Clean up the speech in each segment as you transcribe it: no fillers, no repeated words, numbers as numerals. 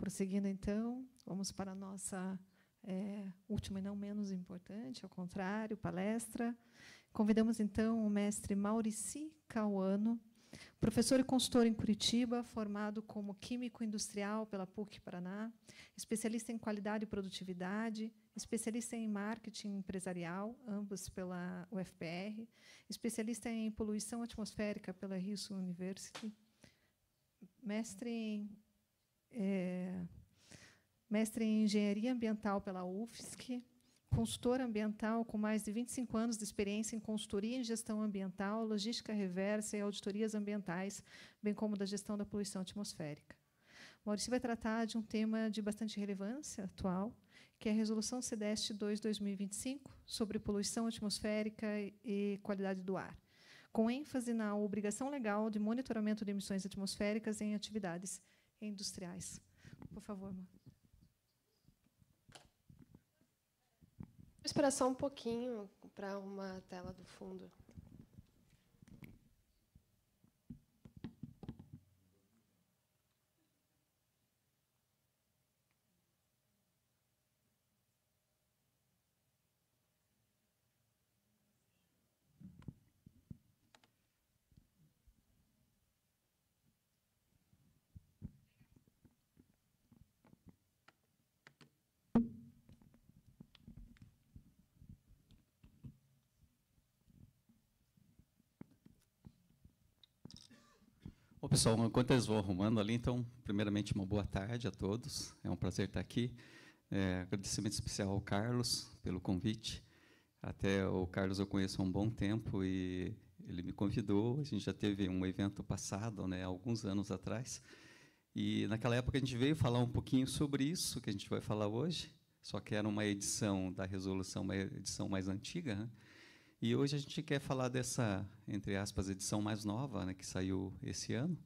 Prosseguindo, então, vamos para a nossa última e não menos importante, ao contrário, palestra. Convidamos, então, o mestre Maurici Cauano, professor e consultor em Curitiba, formado como químico industrial pela PUC-Paraná, especialista em qualidade e produtividade, especialista em marketing empresarial, ambos pela UFPR, especialista em poluição atmosférica pela Rio-Sul University, mestre em engenharia ambiental pela UFSC, consultor ambiental com mais de 25 anos de experiência em consultoria em gestão ambiental, logística reversa e auditorias ambientais, bem como da gestão da poluição atmosférica. Maurício vai tratar de um tema de bastante relevância atual, que é a Resolução CEDEST 2/2025, sobre poluição atmosférica e qualidade do ar, com ênfase na obrigação legal de monitoramento de emissões atmosféricas em atividades industriais. Por favor, Maurício. Vou esperar só um pouquinho para arrumar a tela do fundo. Bom, pessoal, enquanto eles vão arrumando ali, então, primeiramente, uma boa tarde a todos. É um prazer estar aqui. Agradecimento especial ao Carlos pelo convite. Até o Carlos eu conheço há um bom tempo e ele me convidou. A gente já teve um evento passado, né, alguns anos atrás. E, naquela época, a gente veio falar um pouquinho sobre isso que a gente vai falar hoje, só que era uma edição da resolução, uma edição mais antiga, né? E hoje a gente quer falar dessa, entre aspas, edição mais nova, né, que saiu esse ano,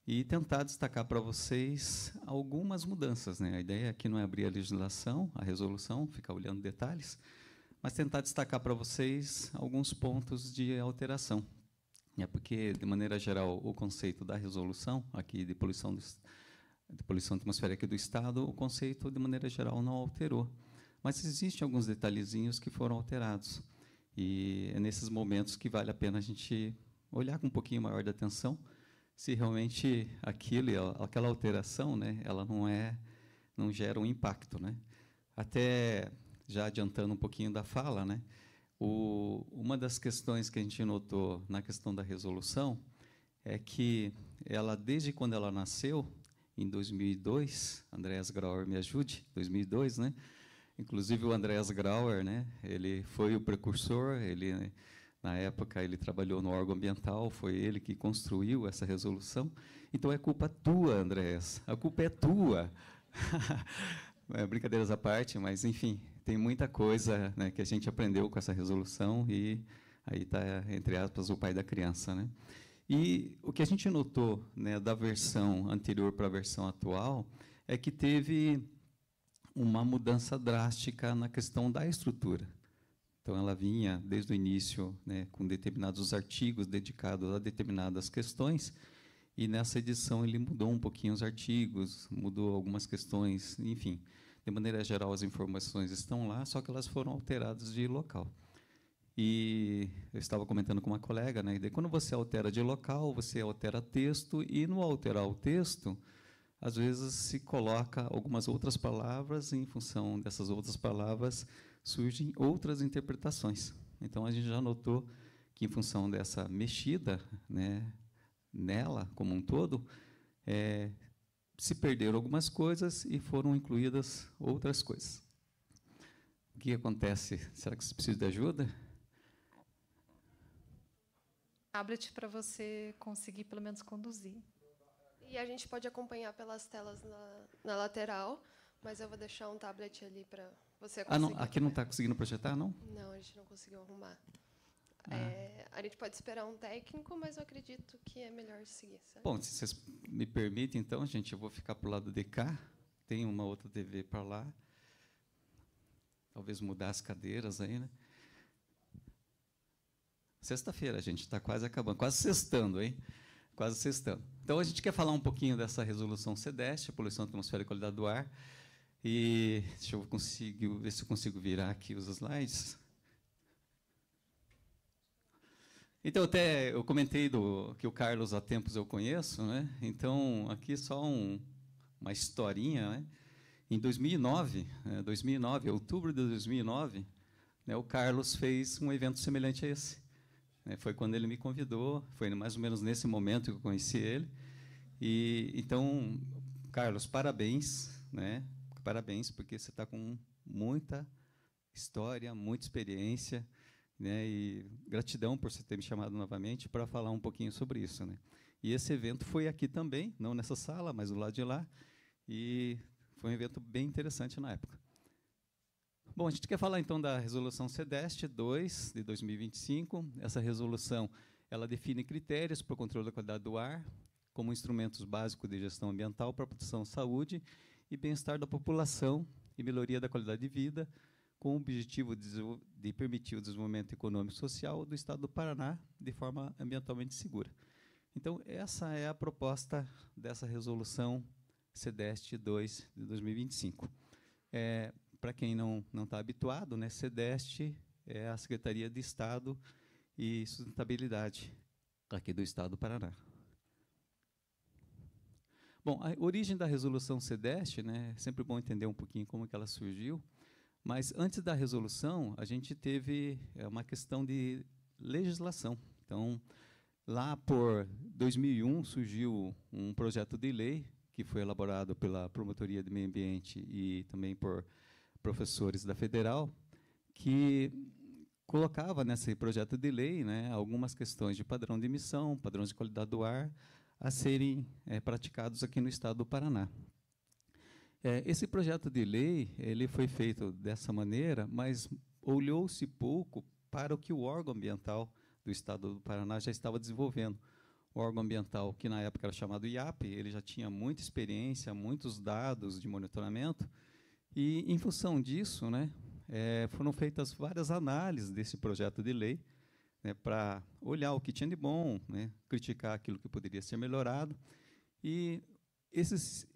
e tentar destacar para vocês algumas mudanças, né? A ideia aqui não é abrir a legislação, a resolução, ficar olhando detalhes, mas tentar destacar para vocês alguns pontos de alteração. Porque, de maneira geral, o conceito da resolução, aqui de poluição atmosférica do Estado, o conceito, de maneira geral, não alterou. Mas existem alguns detalhezinhos que foram alterados. E é nesses momentos que vale a pena a gente olhar com um pouquinho maior de atenção se realmente aquela alteração, né, ela não gera um impacto, né? Até já adiantando um pouquinho da fala, né, uma das questões que a gente notou na questão da resolução é que ela, desde quando ela nasceu, em 2002, Andreas Grauer me ajude, 2002, né? Inclusive, o Andreas Grauer, né, ele foi o precursor, ele, na época, ele trabalhou no órgão ambiental, foi ele que construiu essa resolução. Então, é culpa tua, Andreas, a culpa é tua. Brincadeiras à parte, mas, enfim, tem muita coisa, né, que a gente aprendeu com essa resolução, e aí está, entre aspas, o pai da criança, né? E o que a gente notou, né, da versão anterior para a versão atual é que teve uma mudança drástica na questão da estrutura. Então, ela vinha, desde o início, né, com determinados artigos dedicados a determinadas questões, e, nessa edição, ele mudou um pouquinho os artigos, mudou algumas questões, enfim. De maneira geral, as informações estão lá, só que elas foram alteradas de local. E eu estava comentando com uma colega, né, e quando você altera de local, você altera texto, e, no alterar o texto, às vezes se coloca algumas outras palavras, e, em função dessas outras palavras, surgem outras interpretações. Então, a gente já notou que, em função dessa mexida, né, nela, como um todo, se perderam algumas coisas e foram incluídas outras coisas. O que acontece? Será que você precisa de ajuda? Tablet para você conseguir, pelo menos, conduzir. E a gente pode acompanhar pelas telas na lateral, mas eu vou deixar um tablet ali para você conseguir. Não, aqui não está conseguindo projetar, não? Não, a gente não conseguiu arrumar. A gente pode esperar um técnico, mas eu acredito que é melhor seguir. Sabe? Bom, se vocês me permitem, então, gente, eu vou ficar para o lado de cá. Tem uma outra TV para lá. Talvez mudar as cadeiras aí, né? Sexta-feira, gente, está quase acabando, quase sextando, hein? quase sextando. Então, a gente quer falar um pouquinho dessa resolução SEDEST, poluição atmosférica e qualidade do ar. E deixa eu ver se eu consigo virar aqui os slides. Então, até eu comentei que o Carlos há tempos eu conheço, né? Então, aqui só uma historinha, né? Em 2009, outubro de 2009, né, o Carlos fez um evento semelhante a esse. Foi quando ele me convidou, foi mais ou menos nesse momento que eu conheci ele. E então, Carlos, parabéns, né? Parabéns, porque você está com muita história, muita experiência, né? E gratidão por você ter me chamado novamente para falar um pouquinho sobre isso, né? E esse evento foi aqui também, não nessa sala, mas do lado de lá, e foi um evento bem interessante na época. Bom, a gente quer falar então da resolução SEDEST 2 de 2025. Essa resolução, ela define critérios para o controle da qualidade do ar como instrumentos básicos de gestão ambiental para a proteção da saúde e bem-estar da população e melhoria da qualidade de vida, com o objetivo de permitir o desenvolvimento econômico e social do Estado do Paraná de forma ambientalmente segura. Então, essa é a proposta dessa resolução SEDEST 2 de 2025. Para quem não está habituado, né, SEDEST é a Secretaria de Estado e Sustentabilidade aqui do Estado do Paraná. Bom, a origem da resolução SEDEST, né, é sempre bom entender um pouquinho como que ela surgiu, mas antes da resolução, a gente teve uma questão de legislação. Então, lá por 2001, surgiu um projeto de lei que foi elaborado pela Promotoria de Meio Ambiente e também por professores da Federal, que colocava nesse projeto de lei, né, algumas questões de padrão de emissão, padrões de qualidade do ar, a serem praticados aqui no Estado do Paraná. Esse projeto de lei ele foi feito dessa maneira, mas olhou-se pouco para o que o órgão ambiental do Estado do Paraná já estava desenvolvendo. O órgão ambiental, que na época era chamado IAP, ele já tinha muita experiência, muitos dados de monitoramento, e, em função disso, né, foram feitas várias análises desse projeto de lei, né, para olhar o que tinha de bom, né, criticar aquilo que poderia ser melhorado. E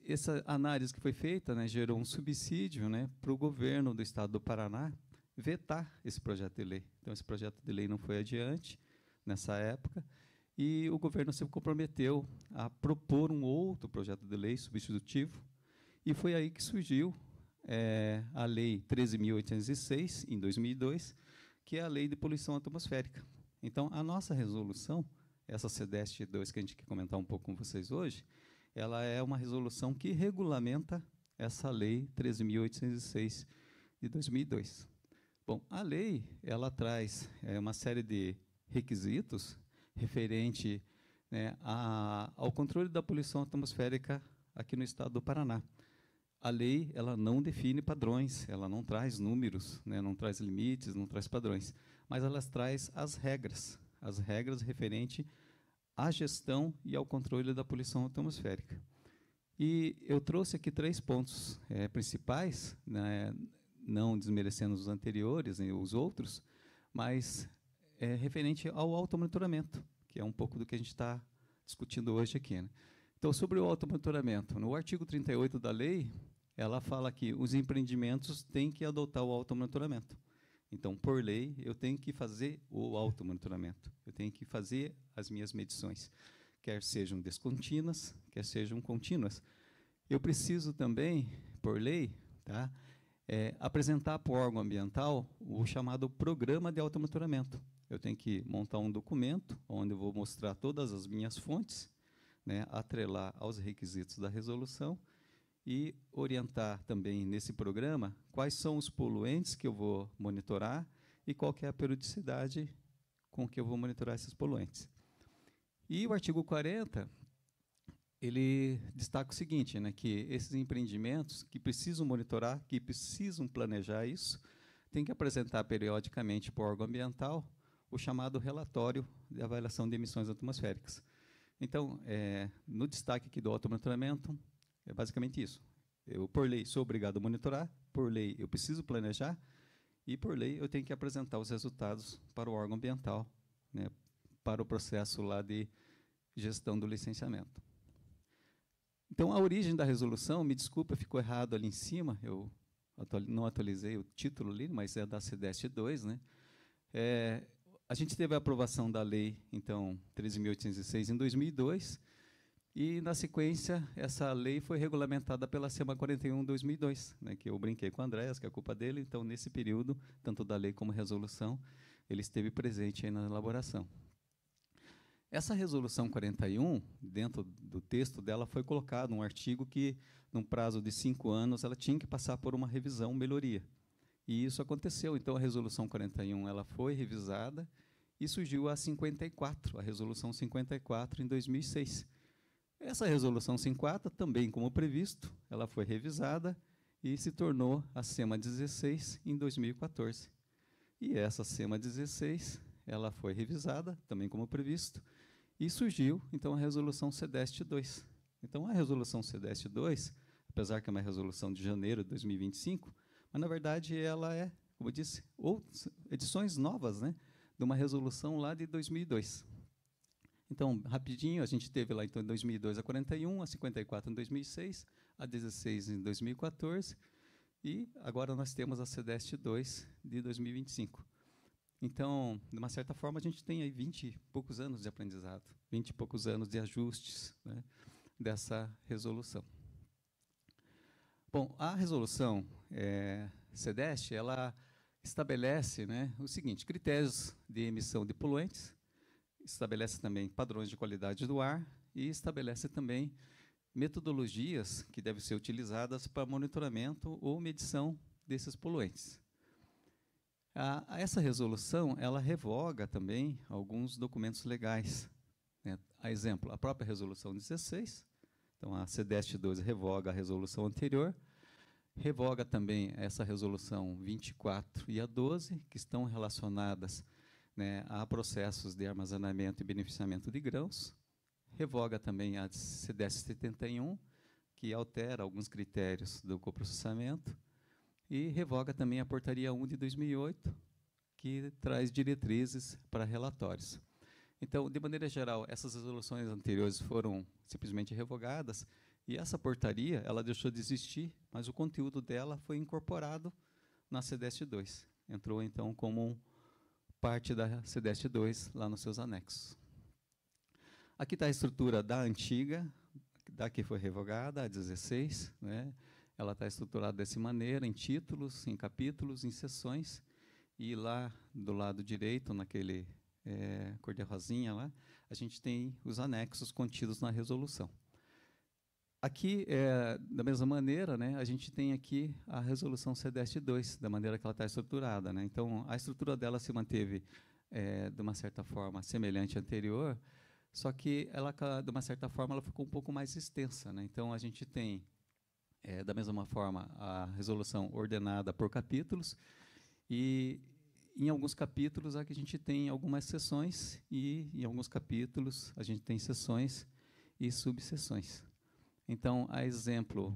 essa análise que foi feita, né, gerou um subsídio, né, para o governo do Estado do Paraná vetar esse projeto de lei. Então, esse projeto de lei não foi adiante nessa época, e o governo se comprometeu a propor um outro projeto de lei substitutivo, e foi aí que surgiu a Lei 13.806, em 2002, que é a Lei de Poluição Atmosférica. Então, a nossa resolução, essa SEDEST 2 que a gente quer comentar um pouco com vocês hoje, ela é uma resolução que regulamenta essa Lei 13.806 de 2002. Bom, a lei ela traz uma série de requisitos referente, né, ao controle da poluição atmosférica aqui no Estado do Paraná. A lei ela não define padrões, ela não traz números, né, não traz limites, não traz padrões, mas ela traz as regras referentes à gestão e ao controle da poluição atmosférica. E eu trouxe aqui 3 pontos principais, né, não desmerecendo os anteriores e os outros, mas referente ao automonitoramento, que é um pouco do que a gente está discutindo hoje aqui, né? Então, sobre o automonitoramento, no artigo 38 da lei, ela fala que os empreendimentos têm que adotar o automonitoramento. Então, por lei, eu tenho que fazer o automonitoramento, eu tenho que fazer as minhas medições, quer sejam descontínuas, quer sejam contínuas. Eu preciso também, por lei, tá, apresentar para o órgão ambiental o chamado programa de automonitoramento. Eu tenho que montar um documento onde eu vou mostrar todas as minhas fontes, né, atrelar aos requisitos da resolução e orientar também nesse programa quais são os poluentes que eu vou monitorar e qual que é a periodicidade com que eu vou monitorar esses poluentes. E o artigo 40, ele destaca o seguinte, né, que esses empreendimentos que precisam monitorar, que precisam planejar isso, têm que apresentar periodicamente para o órgão ambiental o chamado relatório de avaliação de emissões atmosféricas. Então, no destaque aqui do automonitoramento, é basicamente isso. Eu, por lei, sou obrigado a monitorar, por lei, eu preciso planejar, e, por lei, eu tenho que apresentar os resultados para o órgão ambiental, né, para o processo lá de gestão do licenciamento. Então, a origem da resolução, me desculpa, ficou errado ali em cima, eu não atualizei o título ali, mas é da CDEST 2, né? A gente teve a aprovação da lei, então, 13.806 em 2002, e, na sequência, essa lei foi regulamentada pela SEMA 41 2002, né, que eu brinquei com o Andréas, que é a culpa dele. Então, nesse período, tanto da lei como resolução, ele esteve presente aí na elaboração. Essa resolução 41, dentro do texto dela, foi colocado um artigo que, num prazo de 5 anos, ela tinha que passar por uma revisão, melhoria. E isso aconteceu. Então, a resolução 41 ela foi revisada e surgiu a 54, a resolução 54, em 2006. Essa resolução 54, também como previsto, ela foi revisada e se tornou a SEMA 16 em 2014. E essa SEMA 16, ela foi revisada, também como previsto, e surgiu, então, a resolução CDEST 2. Então, a resolução CDEST 2, apesar que é uma resolução de janeiro de 2025, mas, na verdade, ela é, como eu disse, edições novas, né, de uma resolução lá de 2002. Então, rapidinho, a gente teve lá, então, em 2002 a 41, a 54 em 2006, a 16 em 2014, e agora nós temos a CDEST 2 de 2025. Então, de uma certa forma, a gente tem aí 20 e poucos anos de aprendizado, 20 e poucos anos de ajustes, né, dessa resolução. Bom, a resolução CDEST, ela estabelece, né, o seguinte: critérios de emissão de poluentes, estabelece também padrões de qualidade do ar e estabelece também metodologias que devem ser utilizadas para monitoramento ou medição desses poluentes. Essa resolução, ela revoga também alguns documentos legais, né? A exemplo, a própria resolução 16, então a CDEST 2 revoga a resolução anterior, revoga também essa resolução 24 e a 12, que estão relacionadas, né, a processos de armazenamento e beneficiamento de grãos, revoga também a CDEST 71, que altera alguns critérios do coprocessamento, e revoga também a Portaria 1 de 2008, que traz diretrizes para relatórios. Então, de maneira geral, essas resoluções anteriores foram simplesmente revogadas, e essa portaria ela deixou de existir, mas o conteúdo dela foi incorporado na CDEST 2. Entrou, então, como parte da CDEST 2 lá nos seus anexos. Aqui está a estrutura da antiga, da que foi revogada, a 16, né? Ela está estruturada dessa maneira, em títulos, em capítulos, em seções, e lá do lado direito, naquele cor de rosinha lá, a gente tem os anexos contidos na resolução. Aqui, da mesma maneira, né, a gente tem aqui a resolução CDEST 2, da maneira que ela está estruturada, né? Então, a estrutura dela se manteve, de uma certa forma, semelhante à anterior, só que, ela, de uma certa forma, ela ficou um pouco mais extensa, né? Então, a gente tem, da mesma forma, a resolução ordenada por capítulos, e, em alguns capítulos, aqui a gente tem algumas seções, e, em alguns capítulos, a gente tem seções e subseções. Então, a exemplo,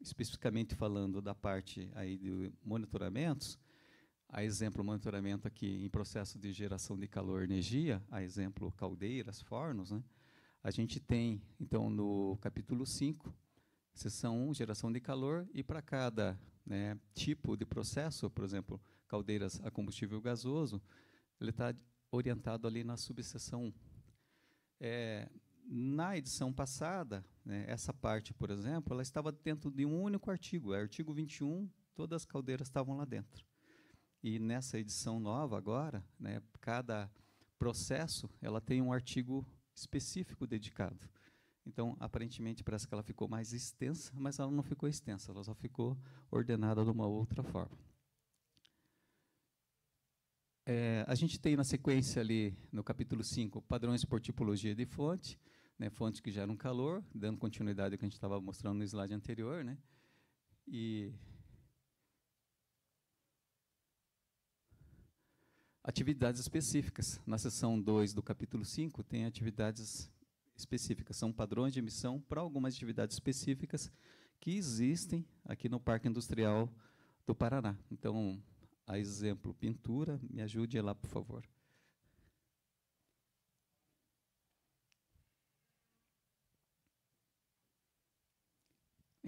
especificamente falando da parte aí de monitoramentos, a exemplo, monitoramento aqui em processo de geração de calor e energia, a exemplo, caldeiras, fornos, né? A gente tem, então, no capítulo 5, seção 1, geração de calor, e para cada, né, tipo de processo, por exemplo, caldeiras a combustível gasoso, ele está orientado ali na subseção 1. Na edição passada, né, essa parte, por exemplo, ela estava dentro de um único artigo, artigo 21, todas as caldeiras estavam lá dentro. E nessa edição nova agora, né, cada processo ela tem um artigo específico dedicado. Então, aparentemente, parece que ela ficou mais extensa, mas ela não ficou extensa, ela só ficou ordenada de uma outra forma. A gente tem na sequência ali, no capítulo 5, padrões por tipologia de fonte, né, fontes que geram calor, dando continuidade ao que a gente estava mostrando no slide anterior, né? E atividades específicas. Na seção 2 do capítulo 5, tem atividades específicas, são padrões de emissão para algumas atividades específicas que existem aqui no Parque Industrial do Paraná. Então, a exemplo, pintura, me ajude lá, por favor.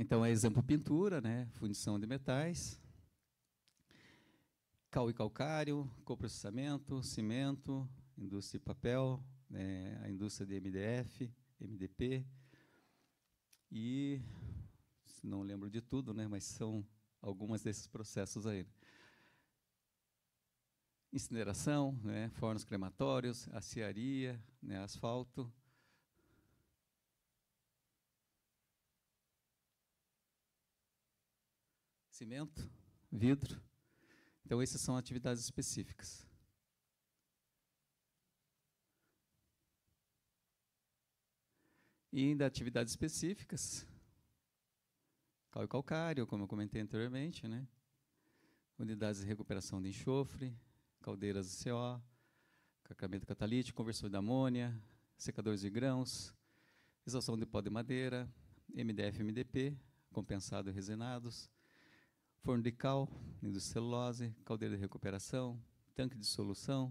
Então, é exemplo pintura, né? Fundição de metais, cal e calcário, coprocessamento, cimento, indústria de papel, né? A indústria de MDF, MDP, e, não lembro de tudo, né? Mas são algumas desses processos aí. Incineração, né? Fornos crematórios, aciaria, né? Asfalto. Cimento, vidro. Então, essas são atividades específicas. E ainda atividades específicas, cal e calcário, como eu comentei anteriormente, né? Unidades de recuperação de enxofre, caldeiras de CO, carregamento catalítico, conversor de amônia, secadores de grãos, exaustão de pó de madeira, MDF, MDP, compensado e resenados, forno de cal, indústria de celulose, caldeira de recuperação, tanque de solução,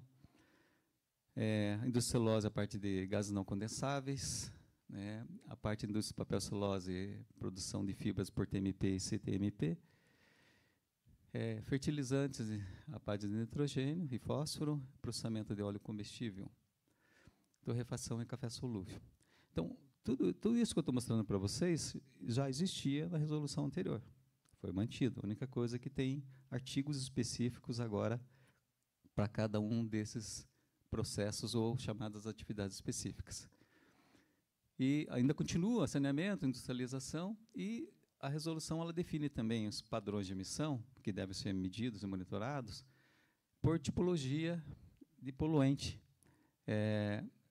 indústria de celulose, a parte de gases não condensáveis, né, a parte da indústria de papel celulose, produção de fibras por TMP e CTMP, fertilizantes, a parte de nitrogênio e fósforo, processamento de óleo combustível, torrefação e café solúvel. Então, tudo isso que eu estou mostrando para vocês já existia na resolução anterior. Foi mantido. A única coisa é que tem artigos específicos agora para cada um desses processos ou chamadas atividades específicas. E ainda continua saneamento, industrialização, e a resolução ela define também os padrões de emissão, que devem ser medidos e monitorados, por tipologia de poluente.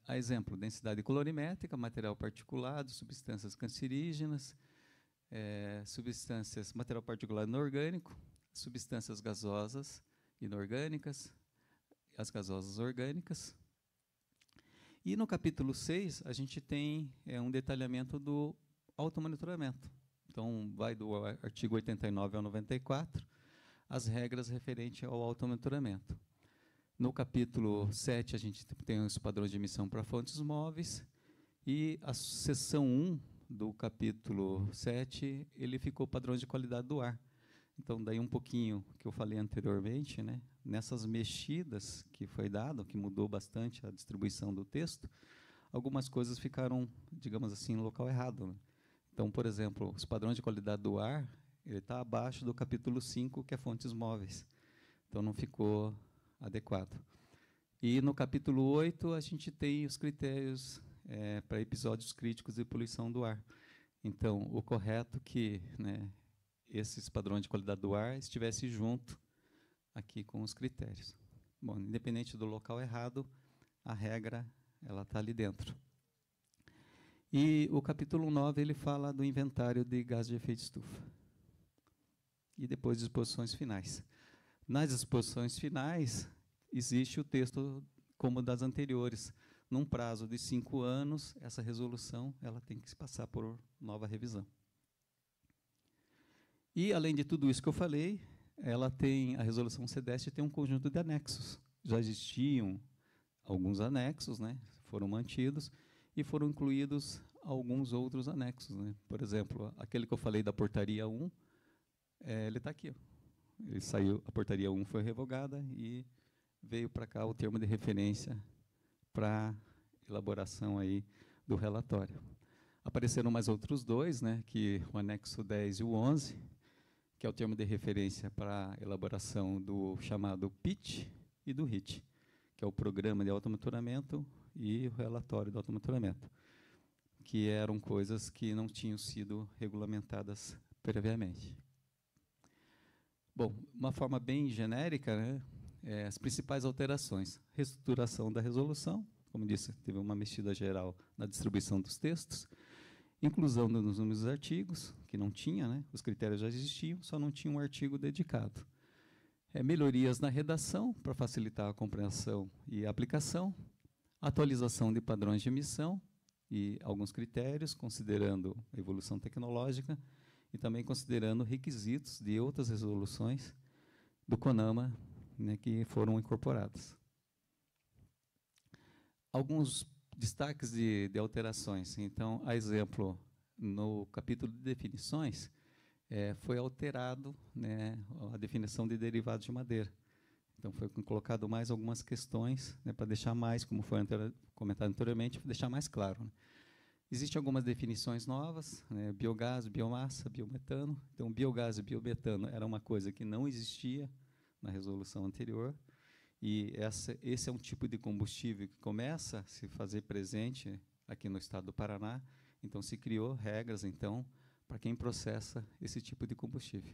A exemplo, densidade colorimétrica, material particulado, substâncias cancerígenas, substâncias, material particulado inorgânico, substâncias gasosas inorgânicas, as gasosas orgânicas. E no capítulo 6, a gente tem um detalhamento do automonitoramento. Então, vai do artigo 89 ao 94, as regras referentes ao automonitoramento. No capítulo 7, a gente tem os padrões de emissão para fontes móveis, e a seção 1 do capítulo 7, ele ficou padrões de qualidade do ar. Então, daí um pouquinho que eu falei anteriormente, né, nessas mexidas que foi dado, que mudou bastante a distribuição do texto, algumas coisas ficaram, digamos assim, no local errado, né? Então, por exemplo, os padrões de qualidade do ar, ele está abaixo do capítulo 5, que é fontes móveis. Então, não ficou adequado. E no capítulo 8, a gente tem os critérios para episódios críticos de poluição do ar. Então, o correto que, né, esses padrões de qualidade do ar estivessem junto aqui com os critérios. Bom, independente do local errado, a regra ela está ali dentro. E o capítulo 9, ele fala do inventário de gases de efeito estufa. E depois, disposições finais. Nas disposições finais, existe o texto como das anteriores. Num prazo de 5 anos, essa resolução ela tem que se passar por nova revisão. E, além de tudo isso que eu falei, a resolução CDEST tem um conjunto de anexos. Já existiam alguns anexos, né, foram mantidos, e foram incluídos alguns outros anexos, né. Por exemplo, aquele que eu falei da portaria 1, ele está aqui. Ele saiu, a portaria 1 foi revogada e veio para cá o termo de referência para elaboração aí do relatório. Apareceram mais outros dois, né, que o anexo 10 e o 11, que é o termo de referência para a elaboração do chamado PIT e do RIT, que é o Programa de Automonitoramento e o Relatório do Automonitoramento, que eram coisas que não tinham sido regulamentadas previamente. Bom, uma forma bem genérica, né, as principais alterações. Reestruturação da resolução, como disse, teve uma mexida geral na distribuição dos textos, inclusão nos números dos artigos, que não tinha, né, os critérios já existiam, só não tinha um artigo dedicado. Melhorias na redação, para facilitar a compreensão e a aplicação, atualização de padrões de emissão e alguns critérios, considerando a evolução tecnológica e também considerando requisitos de outras resoluções do CONAMA, né, que foram incorporadas. Alguns destaques de alterações. Então, a exemplo no capítulo de definições, foi alterado, né, a definição de derivados de madeira. Então, foi colocado mais algumas questões, né, para deixar mais, como foi comentado anteriormente, para deixar mais claro, né. Existem algumas definições novas, né, biogás, biomassa, biometano. Então, biogás e biometano era uma coisa que não existia na resolução anterior, e esse é um tipo de combustível que começa a se fazer presente aqui no estado do Paraná. Então, se criou regras, então, para quem processa esse tipo de combustível.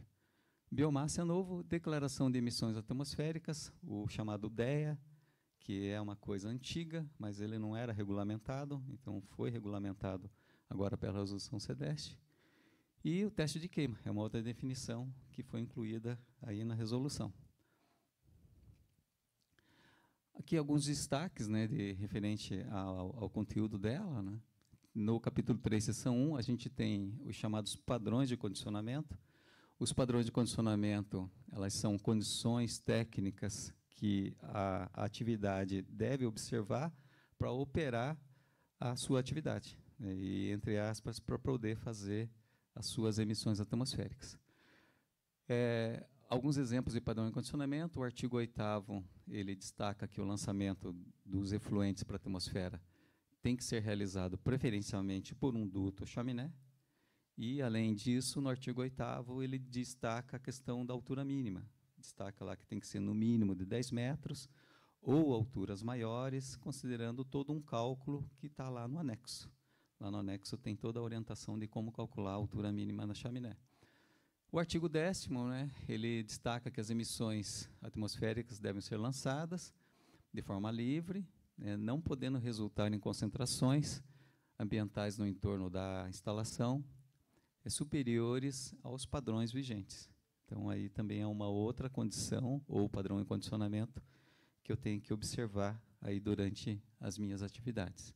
Biomassa é novo, declaração de emissões atmosféricas, o chamado DEA, que é uma coisa antiga, mas ele não era regulamentado, então foi regulamentado agora pela resolução SEDEST. E o teste de queima, é uma outra definição que foi incluída aí na resolução. Aqui alguns destaques, né, referente ao conteúdo dela, né. No capítulo 3, seção 1, a gente tem os chamados padrões de condicionamento. Os padrões de condicionamento, elas são condições técnicas que a atividade deve observar para operar a sua atividade, né, e, entre aspas, para poder fazer as suas emissões atmosféricas. Alguns exemplos de padrão de condicionamento. O artigo 8º, ele destaca que o lançamento dos efluentes para a atmosfera tem que ser realizado preferencialmente por um duto ou chaminé. E, além disso, no artigo 8º, ele destaca a questão da altura mínima. Destaca lá que tem que ser no mínimo de 10 metros ou alturas maiores, considerando todo um cálculo que está lá no anexo. Lá no anexo tem toda a orientação de como calcular a altura mínima na chaminé. O artigo 10º, né, ele destaca que as emissões atmosféricas devem ser lançadas de forma livre, né, não podendo resultar em concentrações ambientais no entorno da instalação superiores aos padrões vigentes. Então, aí também é uma outra condição, ou padrão de condicionamento, que eu tenho que observar aí durante as minhas atividades.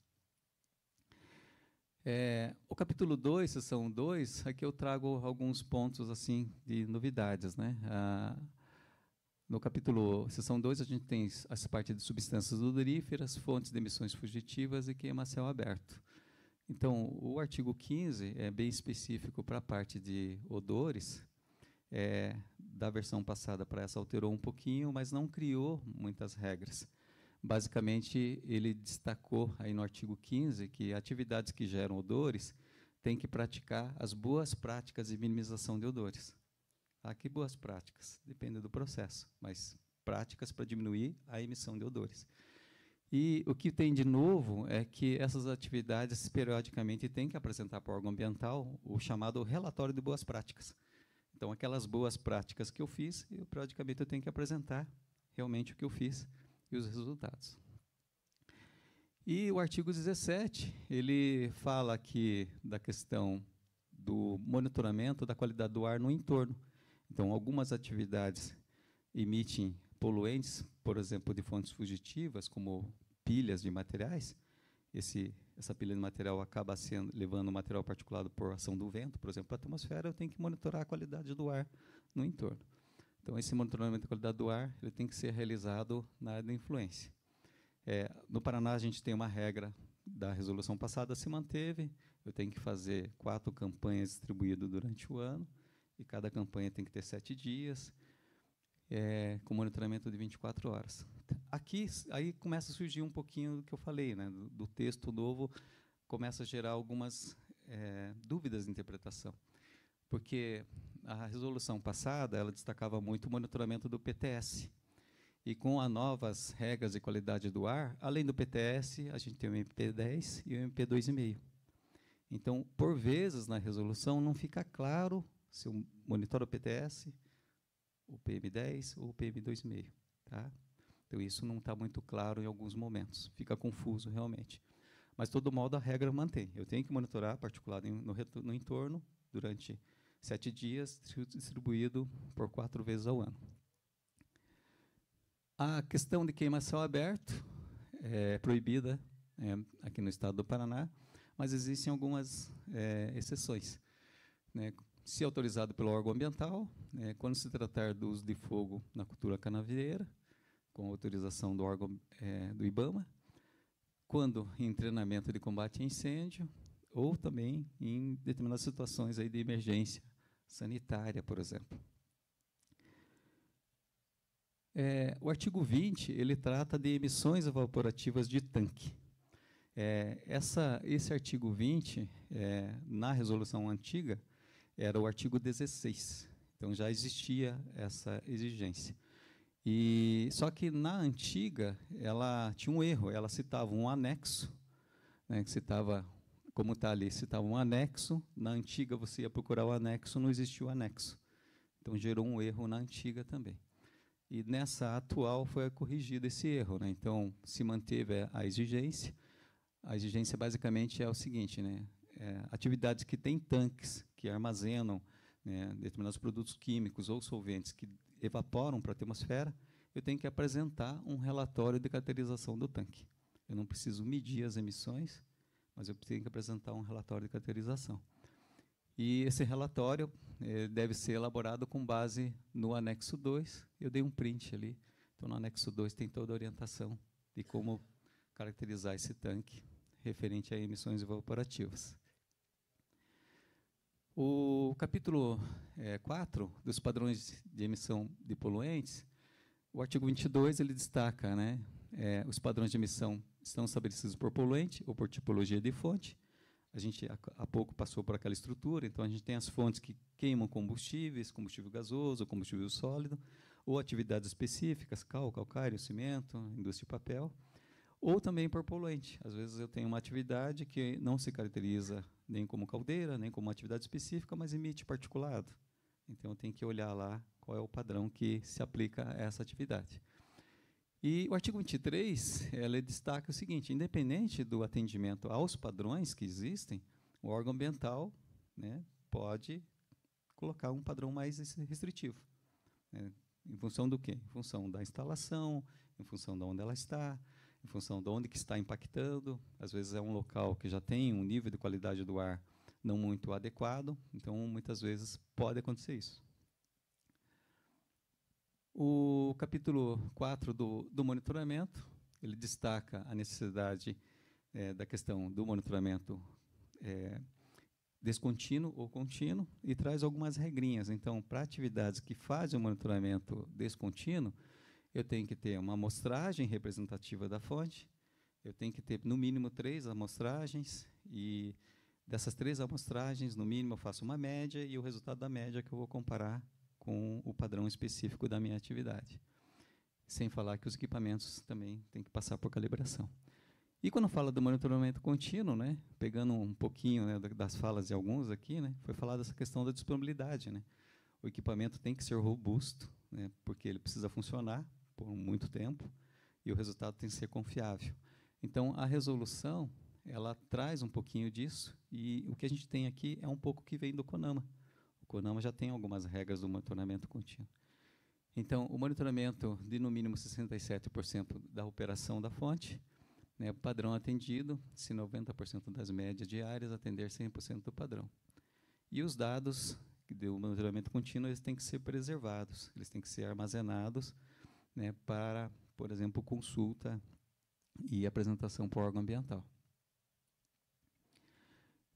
O capítulo 2, seção 2, aqui eu trago alguns pontos assim, de novidades, né? No capítulo, seção 2, a gente tem essa parte de substâncias odoríferas, fontes de emissões fugitivas e queima a céu aberto. Então, o artigo 15 é bem específico para a parte de odores. Da versão passada para essa alterou um pouquinho, mas não criou muitas regras. Basicamente, ele destacou aí no artigo 15 que atividades que geram odores têm que praticar as boas práticas de minimização de odores. Que boas práticas? Depende do processo, mas práticas para diminuir a emissão de odores. E o que tem de novo é que essas atividades periodicamente têm que apresentar para o órgão ambiental o chamado relatório de boas práticas. Então, aquelas boas práticas que eu fiz, periodicamente eu tenho que apresentar realmente o que eu fiz e os resultados. E o artigo 17, ele fala aqui da questão do monitoramento da qualidade do ar no entorno. Então, algumas atividades emitem poluentes, por exemplo, de fontes fugitivas, como pilhas de materiais. Essa pilha de material acaba levando material particulado por ação do vento, por exemplo, para a atmosfera. Eu tenho que monitorar a qualidade do ar no entorno. Então, esse monitoramento da qualidade do ar ele tem que ser realizado na área da influência. No Paraná, a gente tem uma regra da resolução passada, se manteve. Eu tenho que fazer 4 campanhas distribuídas durante o ano, e cada campanha tem que ter 7 dias, com monitoramento de 24 horas. Aqui, aí começa a surgir um pouquinho do que eu falei, né, do texto novo, começa a gerar algumas dúvidas de interpretação. Porque a resolução passada, ela destacava muito o monitoramento do PTS. E com as novas regras de qualidade do ar, além do PTS, a gente tem o MP10 e o MP2,5. Então, por vezes, na resolução, não fica claro se eu monitoro o PTS, o PM10 ou o PM2,5. Tá? Então, isso não está muito claro em alguns momentos. Fica confuso, realmente. Mas, de todo modo, a regra mantém. Eu tenho que monitorar particulado no entorno durante 7 dias, distribuído por 4 vezes ao ano. A questão de queima a céu aberto é proibida aqui no estado do Paraná, mas existem algumas exceções, né? Se autorizado pelo órgão ambiental, quando se tratar do uso de fogo na cultura canavieira, com autorização do órgão do IBAMA, quando em treinamento de combate a incêndio, ou também em determinadas situações aí de emergência sanitária, por exemplo. O artigo 20, ele trata de emissões evaporativas de tanque. Esse artigo 20, na resolução antiga, era o artigo 16. Então, já existia essa exigência. Só que, na antiga, ela tinha um erro. Ela citava um anexo, né, que citava, como está ali, citava um anexo. Na antiga, você ia procurar o anexo, não existia o anexo. Então, gerou um erro na antiga também. E nessa atual foi corrigido esse erro, né? Então, se manteve a exigência. A exigência, basicamente, é o seguinte, né? Atividades que têm tanques, que armazenam, né, determinados produtos químicos ou solventes que evaporam para a atmosfera, eu tenho que apresentar um relatório de caracterização do tanque. Eu não preciso medir as emissões, mas eu tenho que apresentar um relatório de caracterização. E esse relatório deve ser elaborado com base no anexo 2. Eu dei um print ali. Então, no anexo 2 tem toda a orientação de como caracterizar esse tanque referente a emissões evaporativas. O capítulo 4 dos padrões de emissão de poluentes, o artigo 22, ele destaca, né, os padrões de emissão estão estabelecidos por poluente ou por tipologia de fonte. A gente há pouco passou por aquela estrutura, então a gente tem as fontes que queimam combustíveis, combustível gasoso, combustível sólido, ou atividades específicas, cal, calcário, cimento, indústria de papel, ou também por poluente. Às vezes eu tenho uma atividade que não se caracteriza nem como caldeira, nem como uma atividade específica, mas emite particulado. Então eu tenho que olhar lá qual é o padrão que se aplica a essa atividade. E o artigo 23, ele destaca o seguinte: independente do atendimento aos padrões que existem, o órgão ambiental, né, pode colocar um padrão mais restritivo. Né, em função do quê? Em função da instalação, em função de onde ela está, em função de onde que está impactando. Às vezes é um local que já tem um nível de qualidade do ar não muito adequado, então muitas vezes pode acontecer isso. O capítulo 4 do monitoramento, ele destaca a necessidade da questão do monitoramento descontínuo ou contínuo e traz algumas regrinhas. Então, para atividades que fazem o monitoramento descontínuo, eu tenho que ter uma amostragem representativa da fonte, eu tenho que ter, no mínimo, 3 amostragens, e dessas 3 amostragens, no mínimo, eu faço uma média, e o resultado da média que eu vou comparar com o padrão específico da minha atividade. Sem falar que os equipamentos também têm que passar por calibração. E quando fala do monitoramento contínuo, né, pegando um pouquinho, né, das falas de alguns aqui, né, foi falado essa questão da disponibilidade. Né. O equipamento tem que ser robusto, né, porque ele precisa funcionar por muito tempo, e o resultado tem que ser confiável. Então, a resolução, ela traz um pouquinho disso, e o que a gente tem aqui é um pouco que vem do CONAMA. O CONAMA já tem algumas regras do monitoramento contínuo. Então, o monitoramento de, no mínimo, 67% da operação da fonte, né, padrão atendido, se 90% das médias diárias, atender 100% do padrão. E os dados do monitoramento contínuo, eles têm que ser preservados, eles têm que ser armazenados, né, para, por exemplo, consulta e apresentação para o órgão ambiental.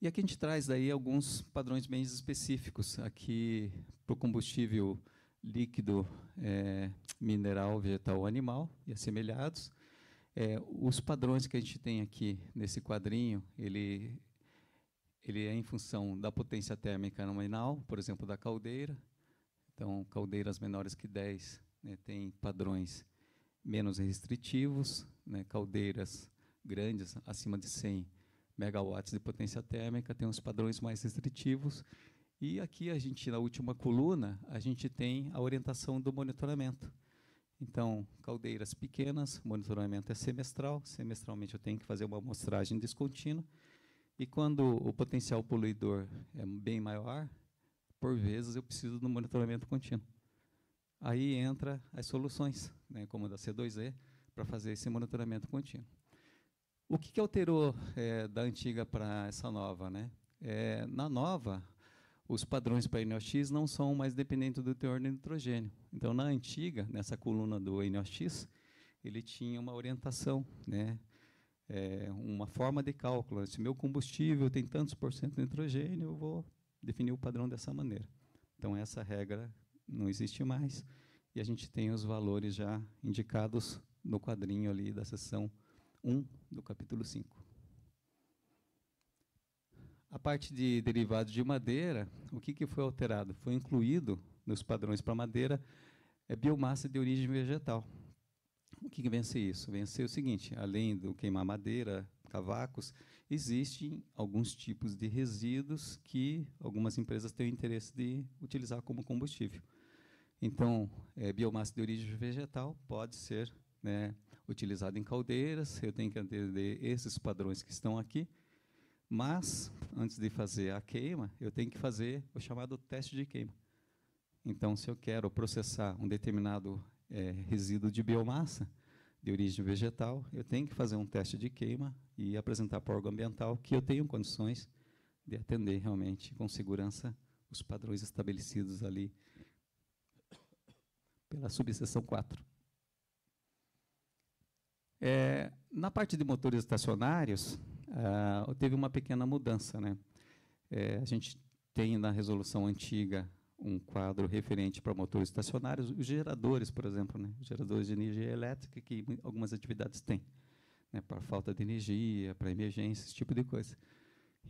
E aqui a gente traz daí alguns padrões bem específicos. Aqui, para o combustível líquido, mineral, vegetal ou animal e assemelhados. Os padrões que a gente tem aqui nesse quadrinho, ele é em função da potência térmica nominal, por exemplo, da caldeira. Então, caldeiras menores que 10, né, têm padrões menos restritivos, né, caldeiras grandes, acima de 100 megawatts de potência térmica, tem os padrões mais restritivos. E aqui, a gente, na última coluna, a gente tem a orientação do monitoramento. Então, caldeiras pequenas, o monitoramento é semestral. Semestralmente, eu tenho que fazer uma amostragem descontínua. E quando o potencial poluidor é bem maior, por vezes, eu preciso do monitoramento contínuo. Aí entra as soluções, né, como a da C2E, para fazer esse monitoramento contínuo. O que alterou da antiga para essa nova? Né? Na nova, os padrões para NOx não são mais dependentes do teor de nitrogênio. Então, na antiga, nessa coluna do NOx, ele tinha uma orientação, né, uma forma de cálculo. Se meu combustível tem tantos por cento de nitrogênio, eu vou definir o padrão dessa maneira. Então, essa regra não existe mais, e a gente tem os valores já indicados no quadrinho ali da seção 1 do capítulo 5. A parte de derivados de madeira, o que foi alterado? Foi incluído nos padrões para madeira biomassa de origem vegetal. O que vem a ser isso? Vem a ser o seguinte: além do queimar madeira, cavacos, existem alguns tipos de resíduos que algumas empresas têm o interesse de utilizar como combustível. Então, biomassa de origem vegetal pode ser, né, utilizada em caldeiras. Eu tenho que atender esses padrões que estão aqui, mas, antes de fazer a queima, eu tenho que fazer o chamado teste de queima. Então, se eu quero processar um determinado resíduo de biomassa de origem vegetal, eu tenho que fazer um teste de queima e apresentar para o órgão ambiental que eu tenho condições de atender realmente com segurança os padrões estabelecidos ali pela subseção 4. Na parte de motores estacionários, teve uma pequena mudança, né? A gente tem na resolução antiga um quadro referente para motores estacionários, os geradores, por exemplo, né? Os geradores de energia elétrica, que algumas atividades têm, né? Para falta de energia, para emergência, esse tipo de coisa.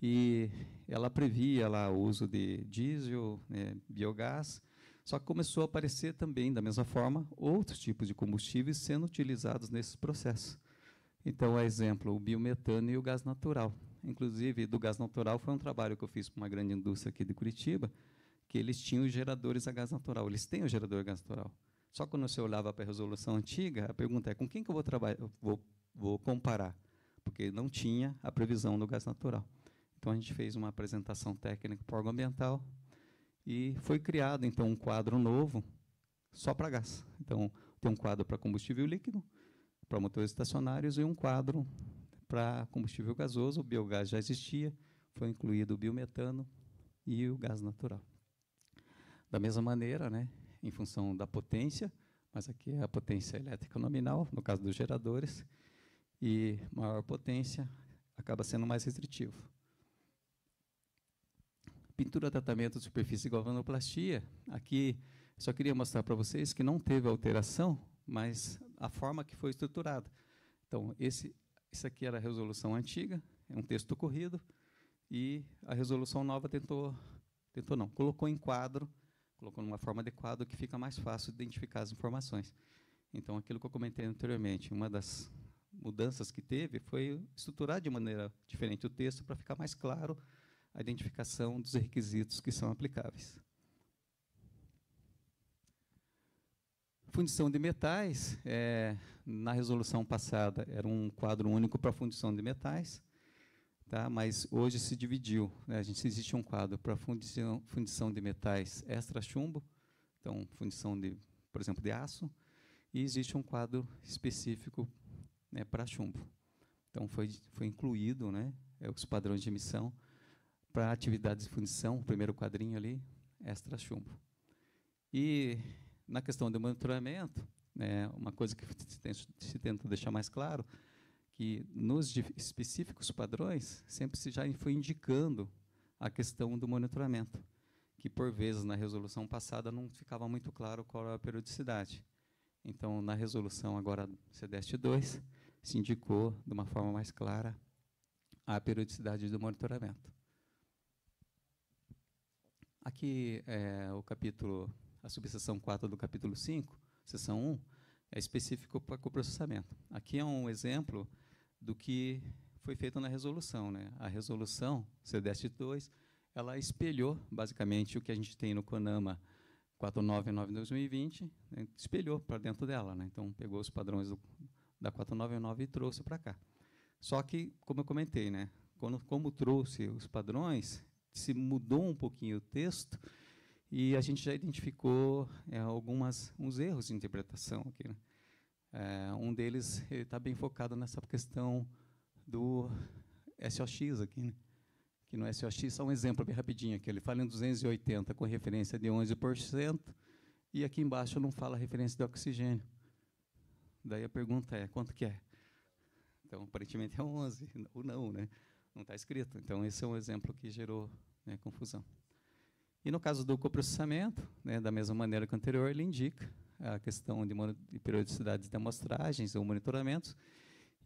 E ela previa lá o uso de diesel, né, biogás, só que começou a aparecer também, da mesma forma, outros tipos de combustíveis sendo utilizados nesses processos. Então, a exemplo, o biometano e o gás natural. Inclusive, do gás natural foi um trabalho que eu fiz para uma grande indústria aqui de Curitiba, que eles tinham os geradores a gás natural. Eles têm o gerador a gás natural. Só que quando você olhava para a resolução antiga, a pergunta é: com quem que eu vou trabalhar? Vou comparar, porque não tinha a previsão do gás natural. Então, a gente fez uma apresentação técnica para o órgão ambiental e foi criado, então, um quadro novo só para gás. Então, tem um quadro para combustível líquido, para motores estacionários, e um quadro para combustível gasoso. O biogás já existia, foi incluído o biometano e o gás natural. Da mesma maneira, né, em função da potência, mas aqui é a potência elétrica nominal, no caso dos geradores, e maior potência acaba sendo mais restritivo. Pintura, tratamento de superfície e galvanoplastia. Aqui, só queria mostrar para vocês que não teve alteração, mas a forma que foi estruturada. Então, isso aqui era a resolução antiga, é um texto corrido, e a resolução nova colocou em quadro, colocou numa forma de quadro que fica mais fácil de identificar as informações. Então, aquilo que eu comentei anteriormente, uma das mudanças que teve foi estruturar de maneira diferente o texto para ficar mais claro a identificação dos requisitos que são aplicáveis. Fundição de metais, na resolução passada era um quadro único para fundição de metais, tá? Mas hoje se dividiu, né? Existe um quadro para fundição de metais extra chumbo, então fundição de, por exemplo, de aço, e existe um quadro específico, né, para chumbo. Então foi incluído, né, os padrões de emissão para atividades de fundição, o primeiro quadrinho ali, extra chumbo. E na questão do monitoramento, né, uma coisa que se tenta deixar mais claro, que nos específicos padrões, sempre se já foi indicando a questão do monitoramento, que por vezes na resolução passada não ficava muito claro qual era a periodicidade. Então, na resolução agora CDEST 2, se indicou de uma forma mais clara a periodicidade do monitoramento. Aqui o capítulo, a subseção 4 do capítulo 5, seção 1, é específico para coprocessamento. Aqui é um exemplo do que foi feito na resolução, né? A resolução CDEST 2, ela espelhou basicamente o que a gente tem no CONAMA 499/2020, né? Espelhou para dentro dela, né? Então pegou os padrões da 499 e trouxe para cá. Só que, como eu comentei, né? Como trouxe os padrões, se mudou um pouquinho o texto e a gente já identificou uns erros de interpretação aqui, né? Um deles está bem focado nessa questão do SOX aqui, né? Que no SOX, só um exemplo bem rapidinho aqui, ele fala em 280 com referência de 11%, e aqui embaixo não fala referência de oxigênio. Daí a pergunta é, quanto que é? Então, aparentemente é 11, ou não, né? Não está escrito. Então, esse é um exemplo que gerou, né, confusão. E no caso do coprocessamento, né, da mesma maneira que o anterior, ele indica a questão de periodicidades de amostragens ou monitoramentos.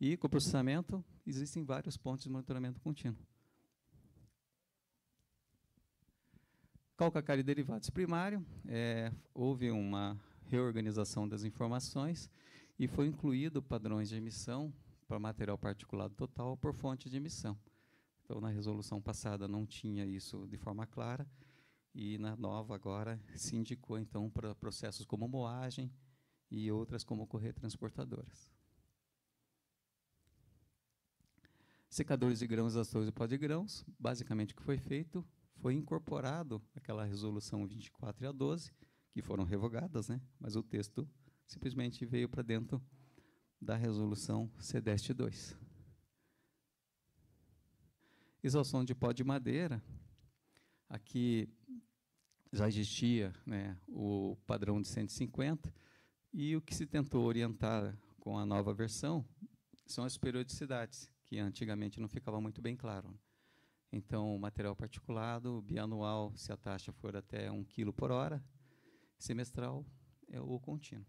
E coprocessamento, existem vários pontos de monitoramento contínuo. Calcário e derivados primário, houve uma reorganização das informações e foi incluído padrões de emissão para material particulado total por fonte de emissão. Então, na resolução passada não tinha isso de forma clara, e na nova agora se indicou, então, para processos como moagem e outras como corretransportadoras. Secadores de grãos, astores e pó de grãos, basicamente o que foi feito foi incorporado aquela resolução 24 e a 12, que foram revogadas, né? Mas o texto simplesmente veio para dentro da resolução CDEST 2. Exaustão de pó de madeira, aqui já existia, né, o padrão de 150, e o que se tentou orientar com a nova versão são as periodicidades, que antigamente não ficava muito bem claro. Então, material particulado, bianual, se a taxa for até 1 kg por hora, semestral é o contínuo.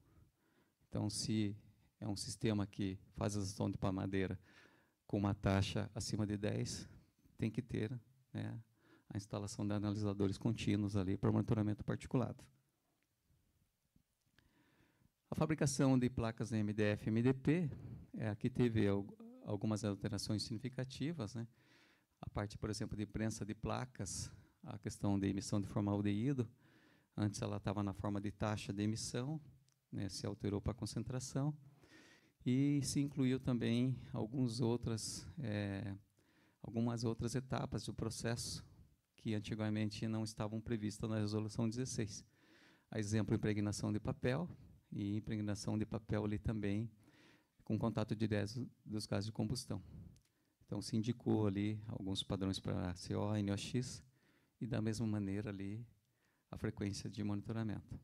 Então, se é um sistema que faz a exaustão de pó-madeira com uma taxa acima de 10, tem que ter, né, a instalação de analisadores contínuos ali para monitoramento particulado. A fabricação de placas MDF e MDP, aqui teve algumas alterações significativas, né? A parte, por exemplo, de prensa de placas, a questão de emissão de formaldeído, antes ela estava na forma de taxa de emissão, né, se alterou para concentração, e se incluiu também algumas outras etapas do processo que antigamente não estavam previstas na resolução 16. A exemplo, impregnação de papel, e impregnação de papel ali também com contato direto dos gases de combustão. Então, se indicou ali alguns padrões para CO, NOx, e da mesma maneira ali a frequência de monitoramento.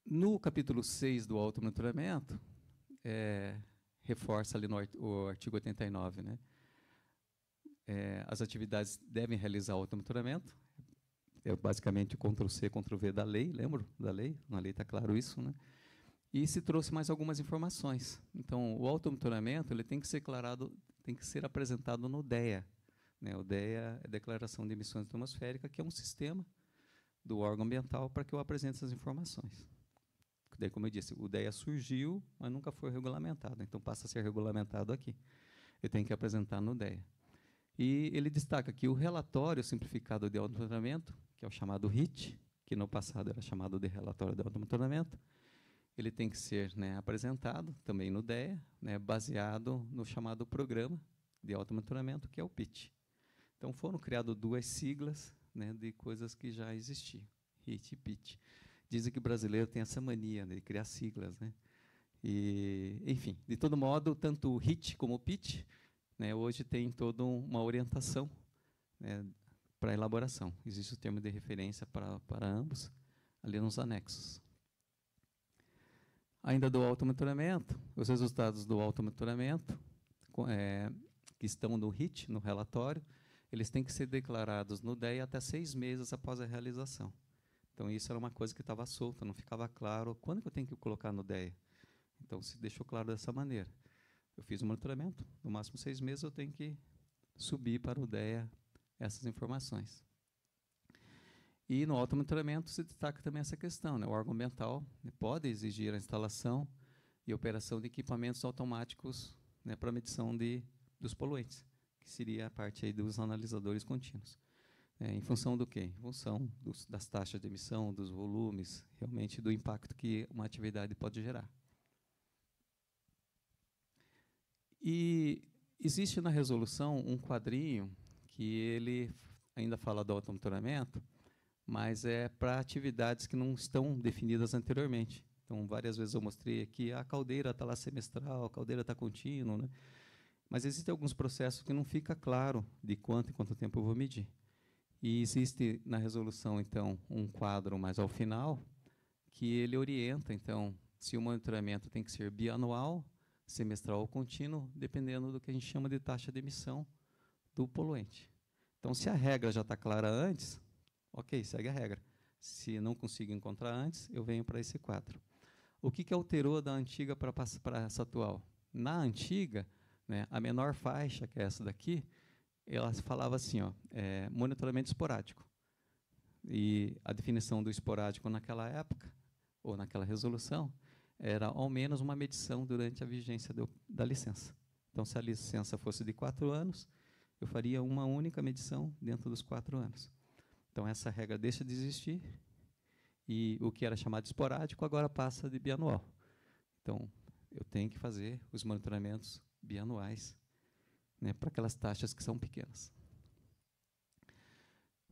No capítulo 6 do automonitoramento, reforça ali o artigo 89, né? As atividades devem realizar automonitoramento, basicamente Ctrl+C, Ctrl+V da lei, lembro da lei? Na lei está claro isso, né? E se trouxe mais algumas informações. Então, o automonitoramento ele tem que ser apresentado no DEA. Né? O DEA é Declaração de Emissões Atmosféricas, que é um sistema do órgão ambiental para que eu apresente essas informações. Daí, como eu disse, o DEA surgiu, mas nunca foi regulamentado. Então, passa a ser regulamentado aqui. Eu tenho que apresentar no DEA. E ele destaca que o relatório simplificado de automonitoramento, que é o chamado RIT, que no passado era chamado de relatório de automonitoramento, ele tem que ser, né, apresentado também no DEA, né, baseado no chamado programa de automonitoramento, que é o PIT. Então, foram criadas duas siglas, né, de coisas que já existiam, RIT e PIT. Dizem que o brasileiro tem essa mania, né, de criar siglas, né? E, enfim, de todo modo, tanto o RIT como o PIT, né, hoje tem toda uma orientação, né, para a elaboração. Existe o termo de referência para ambos, ali nos anexos. Ainda do automonitoramento, os resultados do automonitoramento, que estão no RIT, no relatório, eles têm que ser declarados no DEA até 6 meses após a realização. Então, isso era uma coisa que estava solta, não ficava claro quando que eu tenho que colocar no DEA. Então, se deixou claro dessa maneira. Eu fiz o monitoramento, no máximo 6 meses eu tenho que subir para o DEA essas informações. E no automonitoramento se destaca também essa questão, né? O órgão ambiental, né, pode exigir a instalação e operação de equipamentos automáticos, né, para medição dos poluentes, que seria a parte aí dos analisadores contínuos. Em função do quê? Em função das taxas de emissão, dos volumes, realmente do impacto que uma atividade pode gerar. E existe na resolução um quadrinho que ele ainda fala do automonitoramento, mas é para atividades que não estão definidas anteriormente. Então, várias vezes eu mostrei aqui, a caldeira está lá semestral, a caldeira está contínua, né? Mas existem alguns processos que não fica claro de quanto em quanto tempo eu vou medir. E existe na resolução, então, um quadro mais ao final, que ele orienta, então, se o monitoramento tem que ser bianual, semestral ou contínuo, dependendo do que a gente chama de taxa de emissão do poluente. Então, se a regra já está clara antes, ok, segue a regra. Se não consigo encontrar antes, eu venho para esse quadro. O que alterou da antiga para essa atual? Na antiga, né, a menor faixa, que é essa daqui, ela falava assim, ó, monitoramento esporádico. E a definição do esporádico naquela época, ou naquela resolução, era ao menos uma medição durante a vigência da licença. Então, se a licença fosse de 4 anos, eu faria uma única medição dentro dos 4 anos. Então, essa regra deixa de existir, e o que era chamado de esporádico agora passa de bianual. Então, eu tenho que fazer os monitoramentos bianuais, né, para aquelas taxas que são pequenas.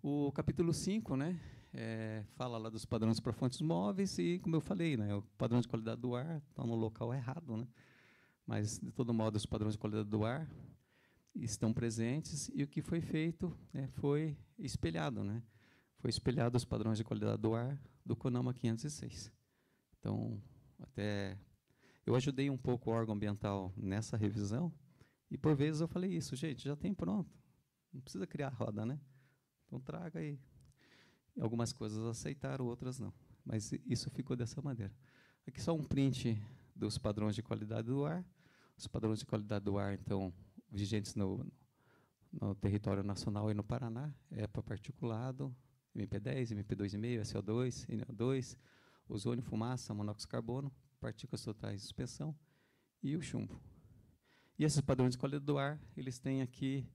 O capítulo 5, né, fala lá dos padrões para fontes móveis e, como eu falei, né, o padrão de qualidade do ar está no local errado, né, mas, de todo modo, os padrões de qualidade do ar estão presentes e o que foi feito, né, foi espelhado. Né, foi espelhado os padrões de qualidade do ar do CONAMA 506. Então, até eu ajudei um pouco o órgão ambiental nessa revisão e, por vezes, eu falei isso, gente, já tem pronto, não precisa criar a roda, né? Então, traga aí. Algumas coisas aceitaram, outras não. Mas isso ficou dessa maneira. Aqui só um print dos padrões de qualidade do ar. Os padrões de qualidade do ar, então, vigentes no território nacional e no Paraná, é para particulado, MP10, MP2,5, SO2, NO2, ozônio, fumaça, monóxido de carbono, partículas totais de suspensão e o chumbo. E esses padrões de qualidade do ar, eles têm aqui,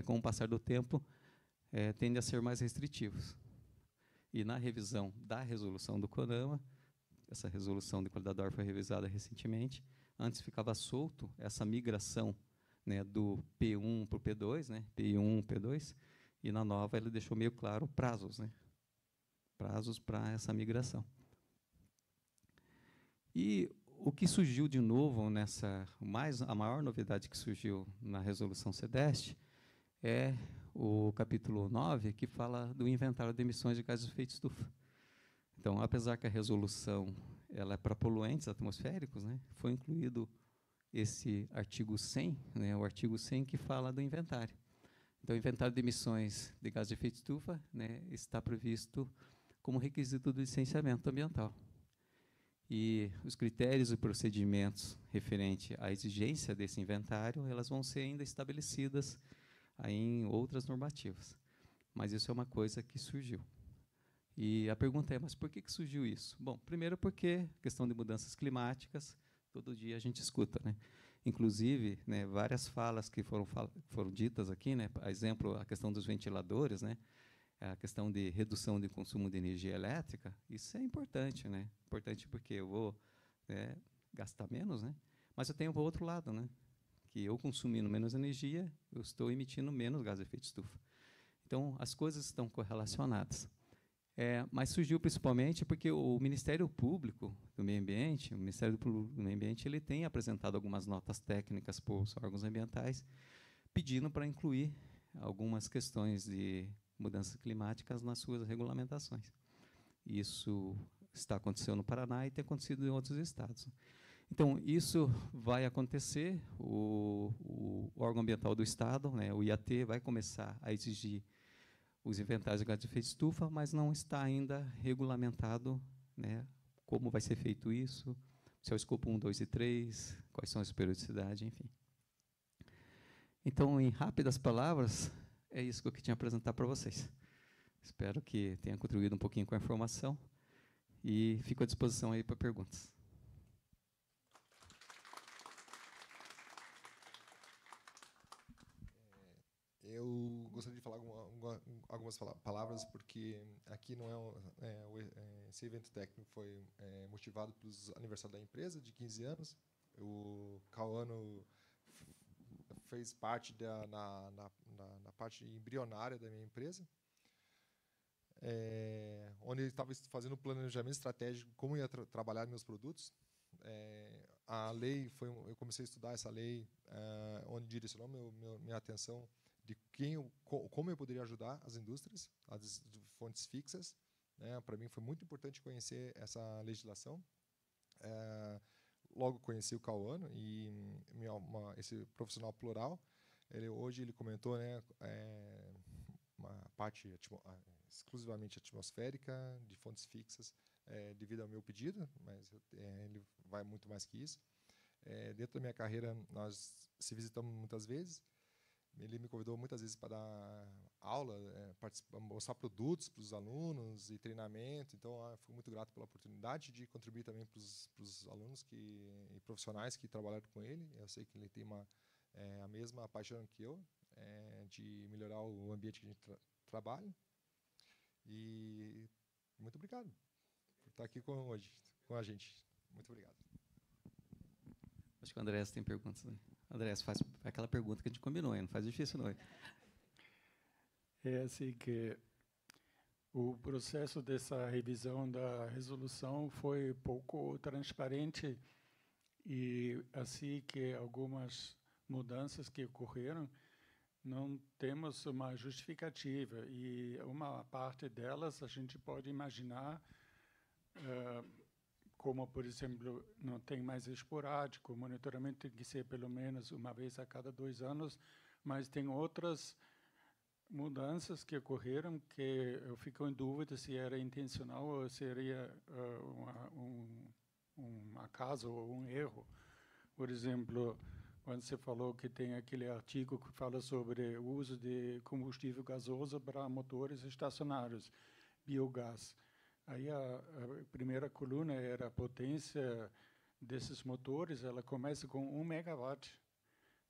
com o passar do tempo, tendem a ser mais restritivos. E na revisão da resolução do CONAMA, essa resolução de qualidade do ar foi revisada recentemente, antes ficava solto essa migração, né, do P1 para o P2, né, P1, P2, e na nova ele deixou meio claro prazos, né, prazos para essa migração. E o que surgiu de novo a maior novidade que surgiu na resolução CEDEST é o capítulo 9, que fala do inventário de emissões de gases de efeito estufa. Então, apesar que a resolução ela é para poluentes atmosféricos, né, foi incluído esse artigo 100, né, o artigo 100 que fala do inventário. Então, o inventário de emissões de gases de efeito estufa, né, está previsto como requisito do licenciamento ambiental. E os critérios e procedimentos referentes à exigência desse inventário, elas vão ser ainda estabelecidas aí em outras normativas. Mas isso é uma coisa que surgiu. E a pergunta é, mas por que surgiu isso? Bom, primeiro porque questão de mudanças climáticas, todo dia a gente escuta, né? Inclusive, né, várias falas que foram ditas aqui, né? A exemplo, a questão dos ventiladores, né? A questão de redução de consumo de energia elétrica, isso é importante, né? Importante porque eu vou gastar menos, né? Mas eu tenho o outro lado, né? Que eu consumindo menos energia, eu estou emitindo menos gás de efeito estufa. Então, as coisas estão correlacionadas. Mas surgiu principalmente porque o Ministério Público do Meio Ambiente, o Ministério Público do Meio Ambiente, ele tem apresentado algumas notas técnicas para os órgãos ambientais, pedindo para incluir algumas questões de mudanças climáticas nas suas regulamentações. Isso está acontecendo no Paraná e tem acontecido em outros estados. Então, isso vai acontecer, o órgão ambiental do Estado, né, o IAT, vai começar a exigir os inventários de gases de efeito estufa, mas não está ainda regulamentado, né, como vai ser feito isso, se é o escopo 1, 2 e 3, quais são as periodicidades, enfim. Então, em rápidas palavras, é isso que eu tinha a apresentar para vocês. Espero que tenha contribuído um pouquinho com a informação e fico à disposição aí para perguntas. Eu gostaria de falar algumas palavras, porque aqui não esse evento técnico foi motivado pelos aniversários da empresa, de 15 anos. O Cauano fez parte na parte embrionária da minha empresa, onde ele estava fazendo um planejamento estratégico de como ia trabalhar meus produtos. A lei eu comecei a estudar essa lei, onde direcionou minha atenção de como eu poderia ajudar as indústrias, as fontes fixas, né? Para mim foi muito importante conhecer essa legislação. logo conheci o Cauano e esse profissional plural. Hoje ele comentou, né, uma parte exclusivamente atmosférica, de fontes fixas, devido ao meu pedido, mas ele vai muito mais que isso. Dentro da minha carreira, nós se visitamos muitas vezes. Ele me convidou muitas vezes para dar aula, mostrar produtos para os alunos e treinamento. Então, fui muito grato pela oportunidade de contribuir também para os alunos e profissionais que trabalharam com ele. Eu sei que ele tem a mesma paixão que eu, de melhorar o ambiente que a gente trabalha. E muito obrigado por estar aqui hoje com a gente. Muito obrigado. Acho que o Andrés tem perguntas, né? Andrés, faz aquela pergunta que a gente combinou, hein? Não faz difícil, não. É assim que o processo dessa revisão da resolução foi pouco transparente e assim que algumas mudanças que ocorreram não temos uma justificativa e uma parte delas a gente pode imaginar como, por exemplo, não tem mais esporádico, o monitoramento tem que ser pelo menos uma vez a cada 2 anos, mas tem outras mudanças que ocorreram que eu fico em dúvida se era intencional ou seria um acaso ou um erro. Por exemplo, quando você falou que tem aquele artigo que fala sobre o uso de combustível gasoso para motores estacionários, biogás. Aí a primeira coluna era a potência desses motores, ela começa com 1 megawatt.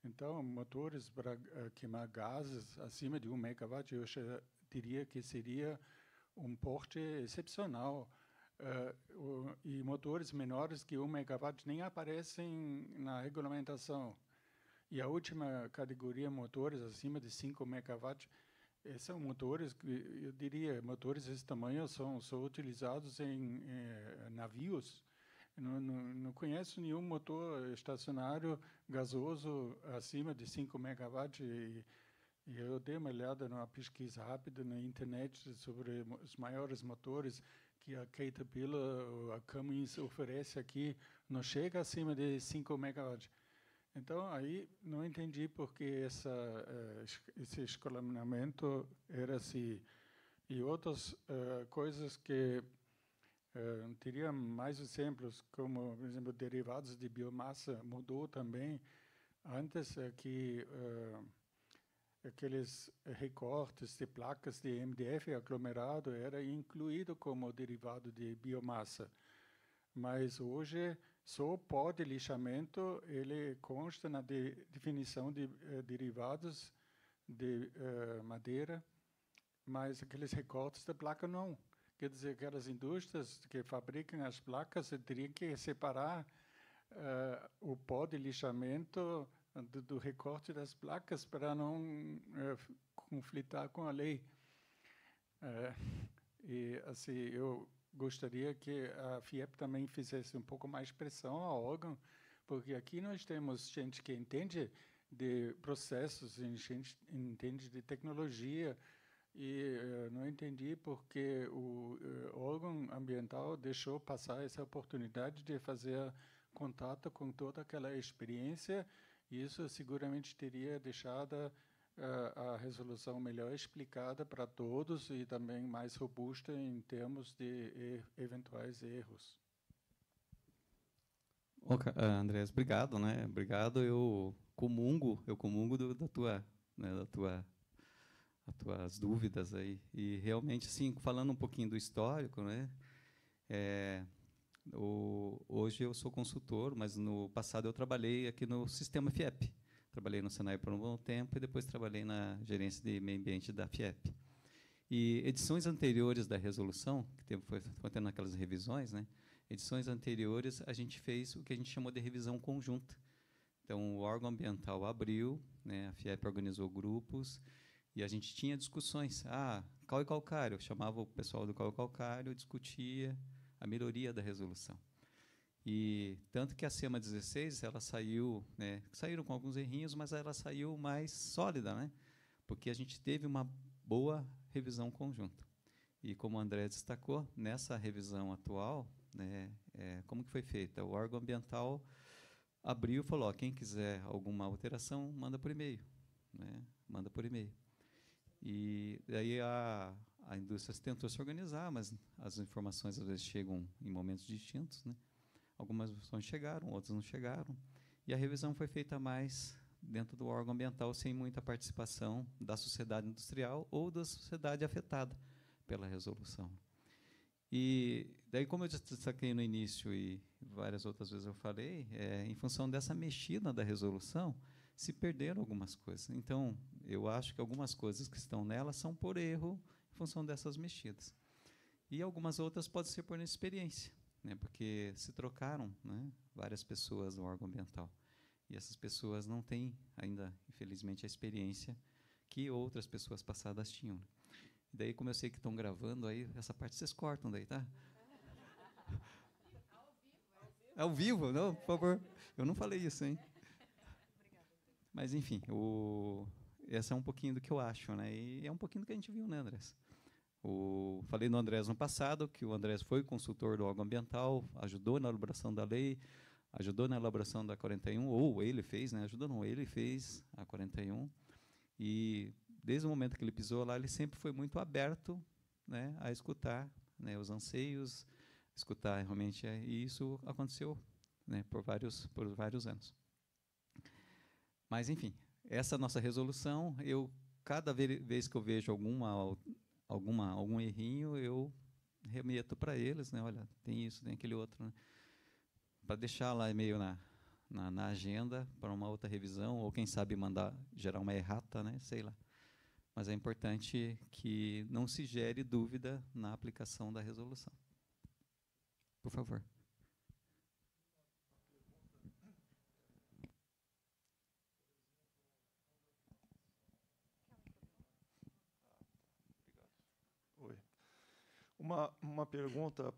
Então, motores para queimar gases acima de 1 megawatt, eu diria que seria um porte excepcional. E motores menores que 1 megawatt nem aparecem na regulamentação. E a última categoria, motores acima de 5 megawatt, são motores que, eu diria, motores desse tamanho são utilizados em navios. Não conheço nenhum motor estacionário gasoso acima de 5 megawatts. E eu dei uma olhada numa pesquisa rápida na internet sobre os maiores motores que a Caterpillar ou a Cummins oferece aqui. Não chega acima de 5 megawatts. Então, aí não entendi porque esse escalonamento era assim. E outras coisas que teria mais exemplos, como, por exemplo, derivados de biomassa, mudou também. Antes, aqueles recortes de placas de MDF aglomerado era incluído como derivado de biomassa. Mas hoje, só o pó de lixamento ele consta na definição de derivados de madeira, mas aqueles recortes da placa não. Quer dizer, aquelas indústrias que fabricam as placas teriam que separar o pó de lixamento do recorte das placas para não conflitar com a lei. E assim, eu gostaria que a FIEP também fizesse um pouco mais pressão ao órgão, porque aqui nós temos gente que entende de processos, gente entende de tecnologia, e não entendi porque o órgão ambiental deixou passar essa oportunidade de fazer contato com toda aquela experiência, e isso seguramente teria deixado a resolução melhor explicada para todos e também mais robusta em termos de eventuais erros. Okay, Andrés, obrigado, né? Obrigado. Eu comungo das tuas dúvidas aí. E realmente, sim, falando um pouquinho do histórico, né? Hoje eu sou consultor, mas no passado eu trabalhei aqui no sistema FIEP. Trabalhei no Senai por um bom tempo e depois trabalhei na gerência de meio ambiente da FIEP. E edições anteriores da resolução, que foi tendo aquelas revisões, né? Edições anteriores, a gente fez o que a gente chamou de revisão conjunta. Então, o órgão ambiental abriu, né? A FIEP organizou grupos e a gente tinha discussões. Cal e calcário, eu chamava o pessoal do cal e calcário, discutia a melhoria da resolução. E tanto que a SEMA 16, ela saiu, né, saíram com alguns errinhos, mas ela saiu mais sólida, né, porque a gente teve uma boa revisão conjunta. E como o André destacou, nessa revisão atual, né, como que foi feita? O órgão ambiental abriu e falou, quem quiser alguma alteração, manda por e-mail, né, manda por e-mail. E daí a indústria tentou se organizar, mas as informações às vezes chegam em momentos distintos, né? Algumas informações chegaram, outras não chegaram, e a revisão foi feita mais dentro do órgão ambiental, sem muita participação da sociedade industrial ou da sociedade afetada pela resolução. E daí, como eu destaquei no início e várias outras vezes eu falei, em função dessa mexida da resolução, se perderam algumas coisas. Então, eu acho que algumas coisas que estão nela são por erro em função dessas mexidas. E algumas outras podem ser por inexperiência, né, porque se trocaram, né, várias pessoas no órgão ambiental. E essas pessoas não têm ainda, infelizmente, a experiência que outras pessoas passadas tinham. E daí, como eu sei que estão gravando, aí essa parte vocês cortam daí, tá? Ao vivo, não, por favor. Eu não falei isso, hein? Mas, enfim, esse é um pouquinho do que eu acho, né? E é um pouquinho do que a gente viu, né, Andrés? Falei no Andrés no passado, que o Andrés foi consultor do órgão ambiental, ajudou na elaboração da lei, ajudou na elaboração da 41, ou ele fez, né? Ajudou não, ele fez a 41. E, desde o momento que ele pisou lá, ele sempre foi muito aberto, né, a escutar, né, os anseios, escutar realmente, e isso aconteceu, né, por vários anos. Mas, enfim, essa nossa resolução, cada vez que eu vejo algum errinho, eu remeto para eles, né, olha, tem isso, tem aquele outro, né, para deixar lá meio na agenda para uma outra revisão, ou quem sabe gerar uma errata, né, sei lá. Mas é importante que não se gere dúvida na aplicação da resolução. Por favor. Uma pergunta,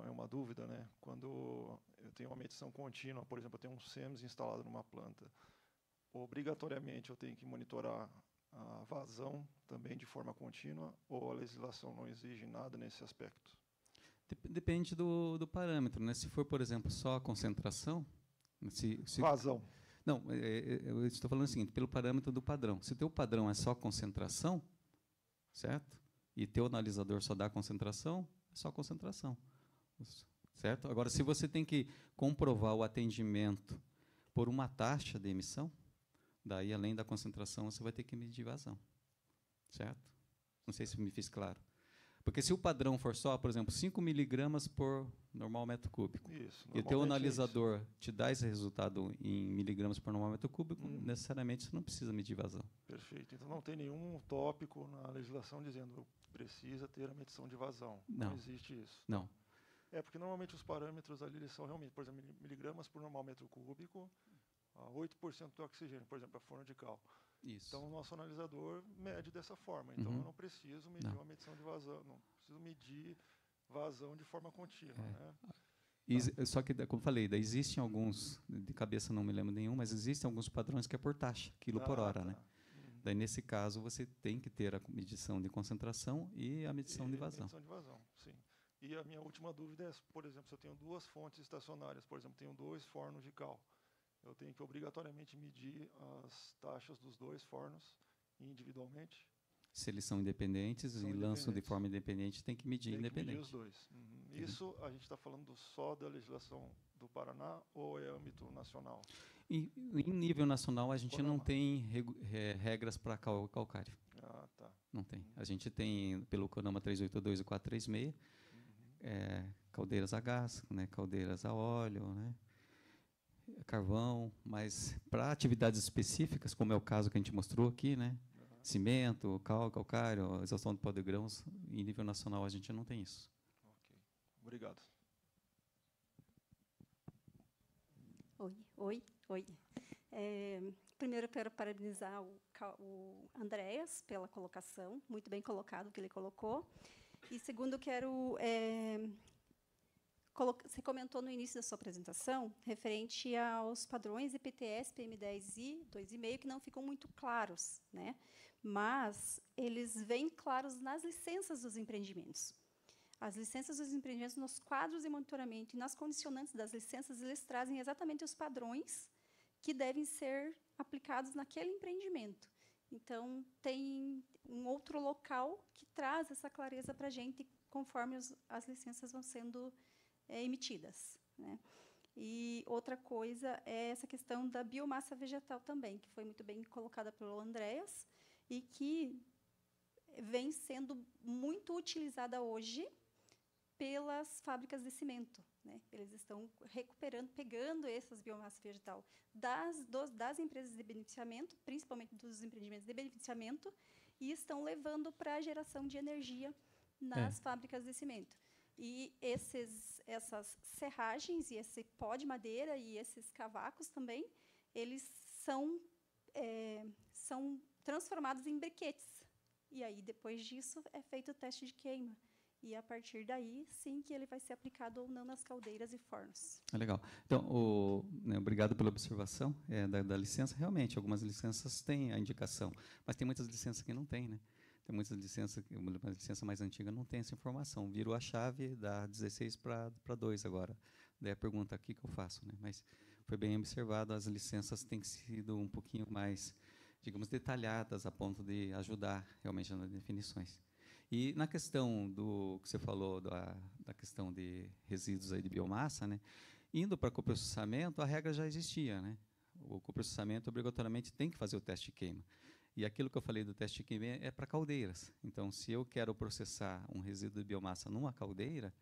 é uma dúvida, né? Quando eu tenho uma medição contínua, por exemplo, eu tenho um SEMS instalado numa planta, obrigatoriamente eu tenho que monitorar a vazão também de forma contínua, ou a legislação não exige nada nesse aspecto? Depende do parâmetro, né? Se for, por exemplo, só a concentração... Vazão. Não, eu estou falando o seguinte, pelo parâmetro do padrão. Se o teu padrão é só concentração, certo? E teu analisador só dá concentração, é só concentração. Certo? Agora, se você tem que comprovar o atendimento por uma taxa de emissão, daí, além da concentração, você vai ter que medir vazão. Certo? Não sei se me fiz claro. Porque se o padrão for só, por exemplo, 5 miligramas por normal metro cúbico, e o teu analisador te dá esse resultado em miligramas por normal metro cúbico, necessariamente você não precisa medir vazão. Perfeito. Então, não tem nenhum tópico na legislação dizendo precisa ter a medição de vazão. Não existe isso. Não. Porque normalmente os parâmetros ali eles são realmente, por exemplo, miligramas por normal metro cúbico, 8% do oxigênio, por exemplo, a forno de cal. Isso. Então, o nosso analisador mede dessa forma. Então, eu não preciso medir uma medição de vazão, não preciso medir vazão de forma contínua. Né? Só que, como falei, existem alguns, de cabeça não me lembro nenhum, mas existem alguns padrões que é por taxa, quilo por hora. Né? Daí, nesse caso, você tem que ter a medição de concentração e a medição de vazão. Medição de vazão, sim. E a minha última dúvida é, por exemplo, se eu tenho 2 fontes estacionárias, por exemplo, tenho 2 fornos de cal, eu tenho que obrigatoriamente medir as taxas dos 2 fornos individualmente? Se eles são independentes e lançam de forma independente, tem que medir independente. Medir os 2. Isso a gente está falando só da legislação do Paraná ou é âmbito nacional? Em nível nacional, a gente não tem regras para calcário. Tá. Não tem. A gente tem, pelo CONAMA 382 e 436, caldeiras a gás, né, caldeiras a óleo, né, carvão, mas para atividades específicas, como é o caso que a gente mostrou aqui, né, cimento, calcário, exaustão de pó de grãos, em nível nacional a gente não tem isso. Ok. Obrigado. Oi. Primeiro, eu quero parabenizar o Andréas pela colocação, muito bem colocado o que ele colocou. E, segundo, quero... Você comentou no início da sua apresentação, referente aos padrões IPTS, PM10 e 2,5, que não ficam muito claros, né? Mas eles vêm claros nas licenças dos empreendimentos. As licenças dos empreendimentos, nos quadros de monitoramento e nas condicionantes das licenças, eles trazem exatamente os padrões que devem ser aplicados naquele empreendimento. Então, tem um outro local que traz essa clareza para a gente, conforme as licenças vão sendo emitidas, né? E outra coisa é essa questão da biomassa vegetal também, que foi muito bem colocada pelo Andréas, e que vem sendo muito utilizada hoje pelas fábricas de cimento, né? Eles estão recuperando, pegando essas biomassas vegetal das empresas de beneficiamento, principalmente dos empreendimentos de beneficiamento, e estão levando para a geração de energia nas fábricas de cimento. E essas serragens, e esse pó de madeira e esses cavacos também, eles são transformados em briquetes. E aí, depois disso, é feito o teste de queima. E, a partir daí, sim, que ele vai ser aplicado ou não nas caldeiras e fornos. Legal. Então, obrigado pela observação da licença. Realmente, algumas licenças têm a indicação, mas tem muitas licenças que não têm, né? Tem muitas licenças, uma licença mais antiga não tem essa informação. Virou a chave da 16 para 2 agora. Daí a pergunta aqui que eu faço, né? Mas foi bem observado, as licenças têm sido um pouquinho mais, digamos, detalhadas, a ponto de ajudar realmente nas definições. E na questão do que você falou, da questão de resíduos aí de biomassa, né? Indo para coprocessamento, a regra já existia, né? O coprocessamento obrigatoriamente tem que fazer o teste de queima. E aquilo que eu falei do teste de queima é para caldeiras. Então, se eu quero processar um resíduo de biomassa numa caldeira,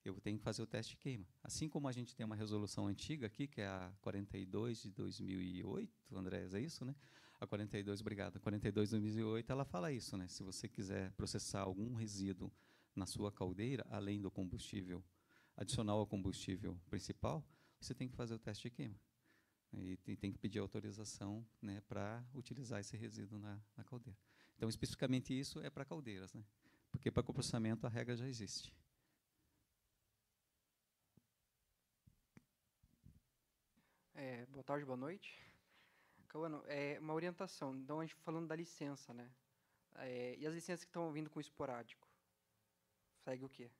eu tenho que fazer o teste de queima. Assim como a gente tem uma resolução antiga aqui, que é a 42 de 2008, Andrés, é isso, né? A 42, obrigado. A 42 de 2008, ela fala isso, né? Se você quiser processar algum resíduo na sua caldeira, além do combustível adicional ao combustível principal, você tem que fazer o teste de queima. E tem que pedir autorização, né, para utilizar esse resíduo na caldeira. Então, especificamente isso é para caldeiras, né? Porque para coprocessamento a regra já existe. Boa tarde, boa noite. Cauano, uma orientação. Então, a gente falando da licença, né? E as licenças que estão vindo com esporádico? Segue o quê?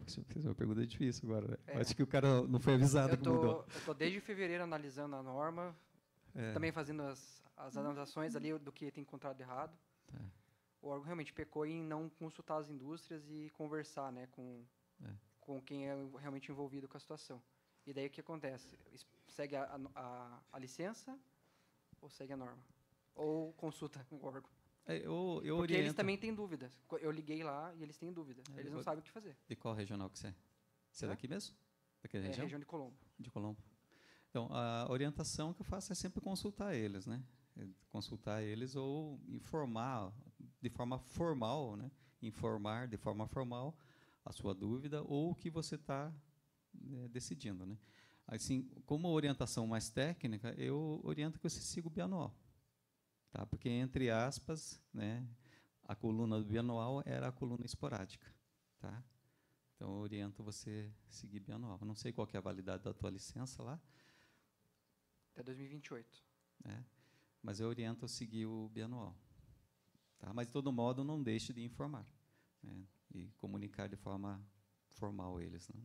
Você fez uma pergunta difícil agora, né? Acho que o cara não foi avisado que mudou. Eu estou desde fevereiro analisando a norma, também fazendo as anotações ali do que tem encontrado errado. O órgão realmente pecou em não consultar as indústrias e conversar, né, com quem é realmente envolvido com a situação. E daí o que acontece? Segue a licença ou segue a norma? Ou consulta o órgão? Porque eles também têm dúvidas. Eu liguei lá e eles têm dúvida. Eles não sabem o que fazer. De qual regional que você é? Você é daqui mesmo? Daquela região? Região de Colombo. De Colombo. Então, a orientação que eu faço é sempre consultar eles, né? Consultar eles ou informar de forma formal, né? Informar de forma formal a sua dúvida ou o que você está decidindo, né? Assim, como orientação mais técnica, eu oriento que você siga o bianual. Tá? Porque, entre aspas, né, a coluna do bianual era a coluna esporádica. Tá? Então, eu oriento você seguir bianual. Eu não sei qual que é a validade da tua licença lá. Até 2028. Mas eu oriento a seguir o bianual. Tá? Mas, de todo modo, não deixe de informar, né, e comunicar de forma formal eles. Né?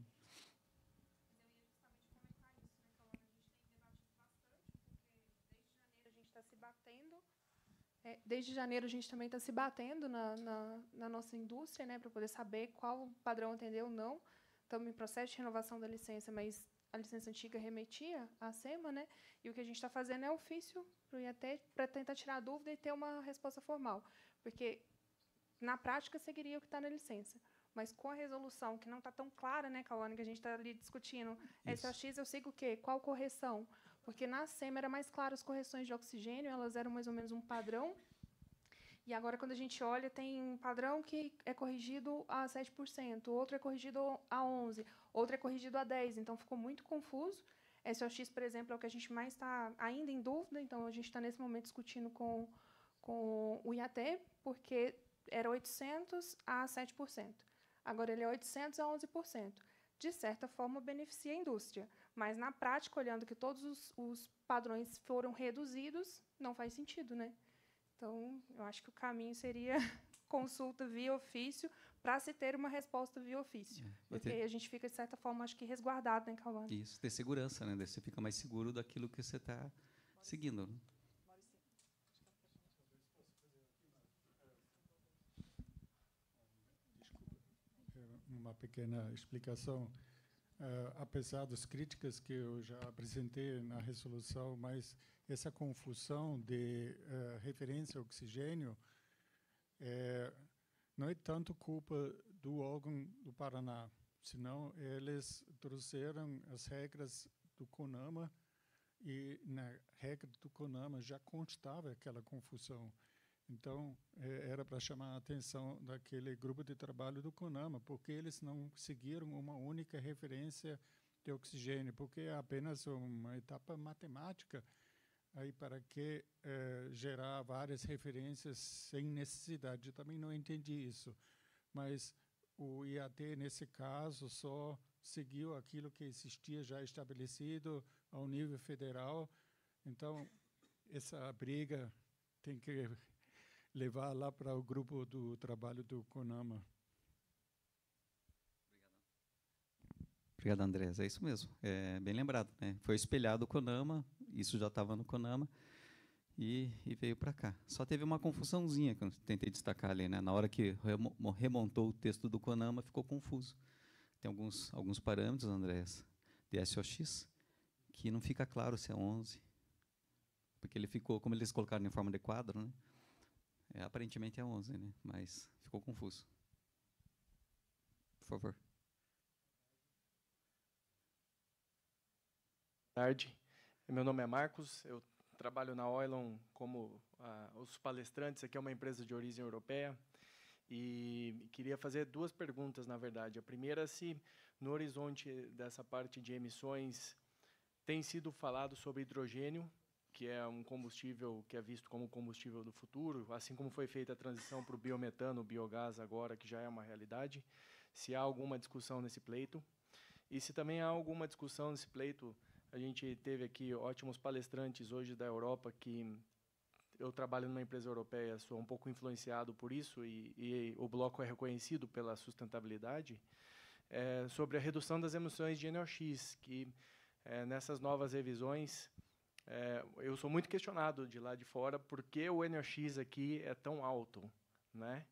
Desde janeiro, a gente também está se batendo na nossa indústria, né, para poder saber qual padrão atender ou não. Estamos em processo de renovação da licença, mas a licença antiga remetia à SEMA, né, e o que a gente está fazendo é ofício para o IAT para tentar tirar a dúvida e ter uma resposta formal. Porque, na prática, seguiria o que está na licença. Mas com a resolução, que não está tão clara, né, Cauane, que a gente está ali discutindo, SOX, eu sigo o quê? Qual correção? Porque na SEMA era mais claro as correções de oxigênio, elas eram mais ou menos um padrão. E agora, quando a gente olha, tem um padrão que é corrigido a 7%, outro é corrigido a 11%, outro é corrigido a 10%. Então, ficou muito confuso. SOX, por exemplo, é o que a gente mais está ainda em dúvida. Então, a gente está, nesse momento, discutindo com o IAT, porque era 800% a 7%. Agora, ele é 800% a 11%. De certa forma, beneficia a indústria. Mas, na prática, olhando que todos os padrões foram reduzidos, não faz sentido, né? Então, eu acho que o caminho seria consulta via ofício para se ter uma resposta via ofício. Porque aí a gente fica, de certa forma, acho que resguardado, né, Calvani? Isso, ter segurança, né? Daí você fica mais seguro daquilo que você está seguindo. Né? Uma pequena explicação. Apesar das críticas que eu já apresentei na resolução, mas essa confusão de referência ao oxigênio não é tanto culpa do órgão do Paraná, senão eles trouxeram as regras do CONAMA e na regra do CONAMA já constava aquela confusão. Então, era para chamar a atenção daquele grupo de trabalho do CONAMA, porque eles não seguiram uma única referência de oxigênio, porque é apenas uma etapa matemática. Aí, para que gerar várias referências sem necessidade? Eu também não entendi isso. Mas o IAT, nesse caso, só seguiu aquilo que existia já estabelecido ao nível federal. Então, essa briga tem que levar lá para o grupo do trabalho do CONAMA. Obrigado, Andrés. É isso mesmo. É bem lembrado, né? Foi espelhado o CONAMA, isso já estava no CONAMA, e veio para cá. Só teve uma confusãozinha que eu tentei destacar ali, né? Na hora que remontou o texto do CONAMA, ficou confuso. Tem alguns parâmetros, Andrés, de SOX, que não fica claro se é 11, porque ele ficou, como eles colocaram em forma de quadro, né? Aparentemente é 11, né? Mas ficou confuso. Por favor. Boa tarde. Meu nome é Marcos, eu trabalho na Oilon como os palestrantes. Aqui é uma empresa de origem europeia e queria fazer duas perguntas, na verdade. A primeira, se no horizonte dessa parte de emissões tem sido falado sobre hidrogênio, que é um combustível que é visto como combustível do futuro, assim como foi feita a transição para o biometano, o biogás agora, que já é uma realidade, se há alguma discussão nesse pleito. E se também há alguma discussão nesse pleito, a gente teve aqui ótimos palestrantes hoje da Europa, que eu trabalho numa empresa europeia, sou um pouco influenciado por isso, e o bloco é reconhecido pela sustentabilidade, sobre a redução das emissões de NOx, que nessas novas revisões, eu sou muito questionado de lá de fora por que o NOx aqui é tão alto, né?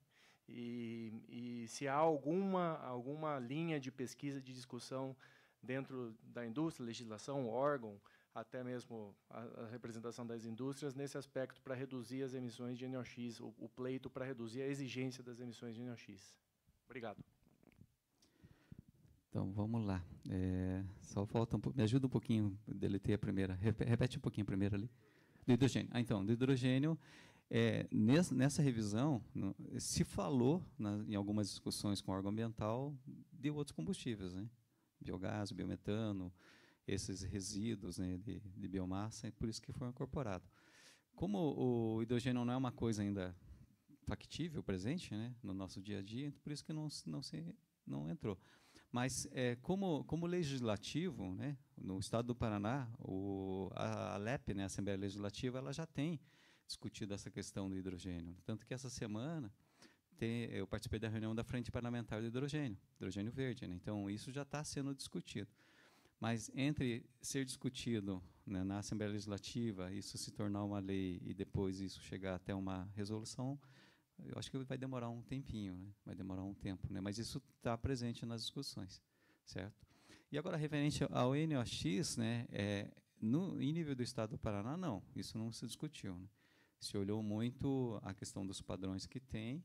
E se há alguma linha de pesquisa, de discussão dentro da indústria, legislação, órgão, até mesmo a representação das indústrias nesse aspecto para reduzir as emissões de NOx, o pleito para reduzir a exigência das emissões de NOx. Obrigado. Então, vamos lá. Só falta me ajuda um pouquinho, deletei a primeira. Repete um pouquinho a primeira ali. Do hidrogênio. Então, do hidrogênio, nessa revisão, se falou, em algumas discussões com o órgão ambiental, de outros combustíveis, né? Biogás, biometano, esses resíduos, né, de biomassa, e por isso que foi incorporado. Como o hidrogênio não é uma coisa ainda factível, presente, né, no nosso dia a dia, por isso que não entrou. Mas, como legislativo, né, no Estado do Paraná, a ALEP, né, a Assembleia Legislativa, ela já tem discutido essa questão do hidrogênio. Tanto que essa semana eu participei da reunião da Frente Parlamentar do Hidrogênio Verde. Né, então, isso já está sendo discutido. Mas, entre ser discutido, né, na Assembleia Legislativa, isso se tornar uma lei e depois isso chegar até uma resolução, eu acho que vai demorar um tempinho, né? Vai demorar um tempo, né? Mas isso está presente nas discussões, certo? E agora, referente ao NOx, né, em nível do Estado do Paraná, não, isso não se discutiu. Né? Se olhou muito a questão dos padrões que tem,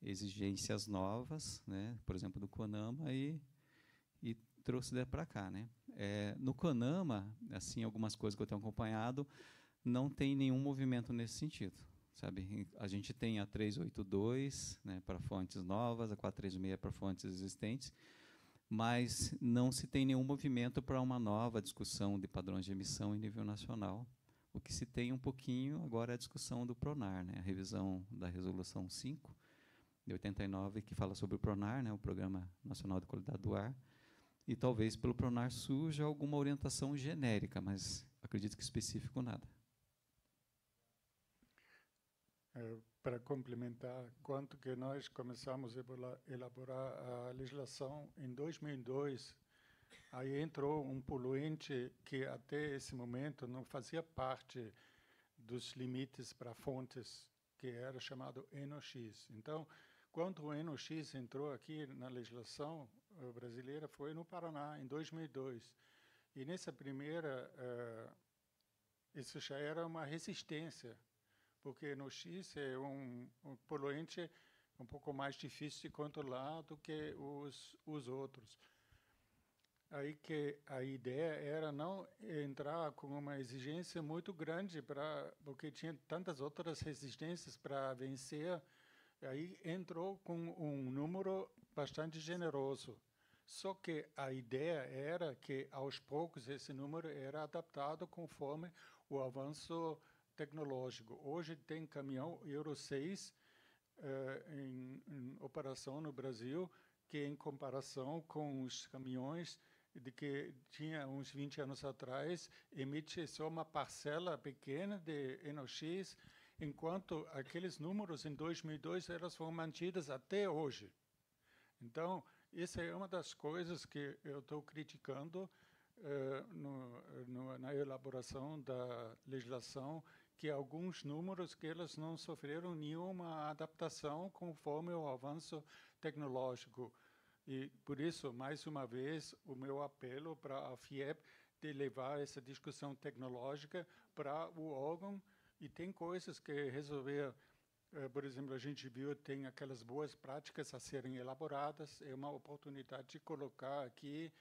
exigências novas, né, por exemplo, do CONAMA, e trouxe para cá. Né? No CONAMA, assim, algumas coisas que eu tenho acompanhado, não tem nenhum movimento nesse sentido. Sabe? A gente tem a 382, né, para fontes novas, a 436 para fontes existentes, mas não se tem nenhum movimento para uma nova discussão de padrões de emissão em nível nacional. O que se tem um pouquinho agora é a discussão do PRONAR, né, a revisão da Resolução 5, de 89, que fala sobre o PRONAR, né, o Programa Nacional de Qualidade do Ar, e talvez pelo PRONAR surja alguma orientação genérica, mas acredito que específico nada. para complementar, quanto que nós começamos a elaborar a legislação em 2002, aí entrou um poluente que até esse momento não fazia parte dos limites para fontes, que era chamado NOx. Então, quando o NOx entrou aqui na legislação brasileira, foi no Paraná, em 2002. E nessa primeira, isso já era uma resistência, porque NOx é um poluente um pouco mais difícil de controlar do que os outros. Aí que a ideia era não entrar com uma exigência muito grande, porque tinha tantas outras resistências para vencer. Aí entrou com um número bastante generoso. Só que a ideia era que, aos poucos, esse número era adaptado conforme o avanço tecnológico. Hoje tem caminhão Euro 6 em operação no Brasil, que, em comparação com os caminhões de que tinha uns 20 anos atrás, emite só uma parcela pequena de NOx, enquanto aqueles números em 2002 elas foram mantidas até hoje. Então, essa é uma das coisas que eu estou criticando na elaboração da legislação, que alguns números que elas não sofreram nenhuma adaptação conforme o avanço tecnológico. E, por isso, mais uma vez, o meu apelo para a FIEP de levar essa discussão tecnológica para o órgão, e tem coisas que resolver. Por exemplo, a gente viu que tem aquelas boas práticas a serem elaboradas, é uma oportunidade de colocar aqui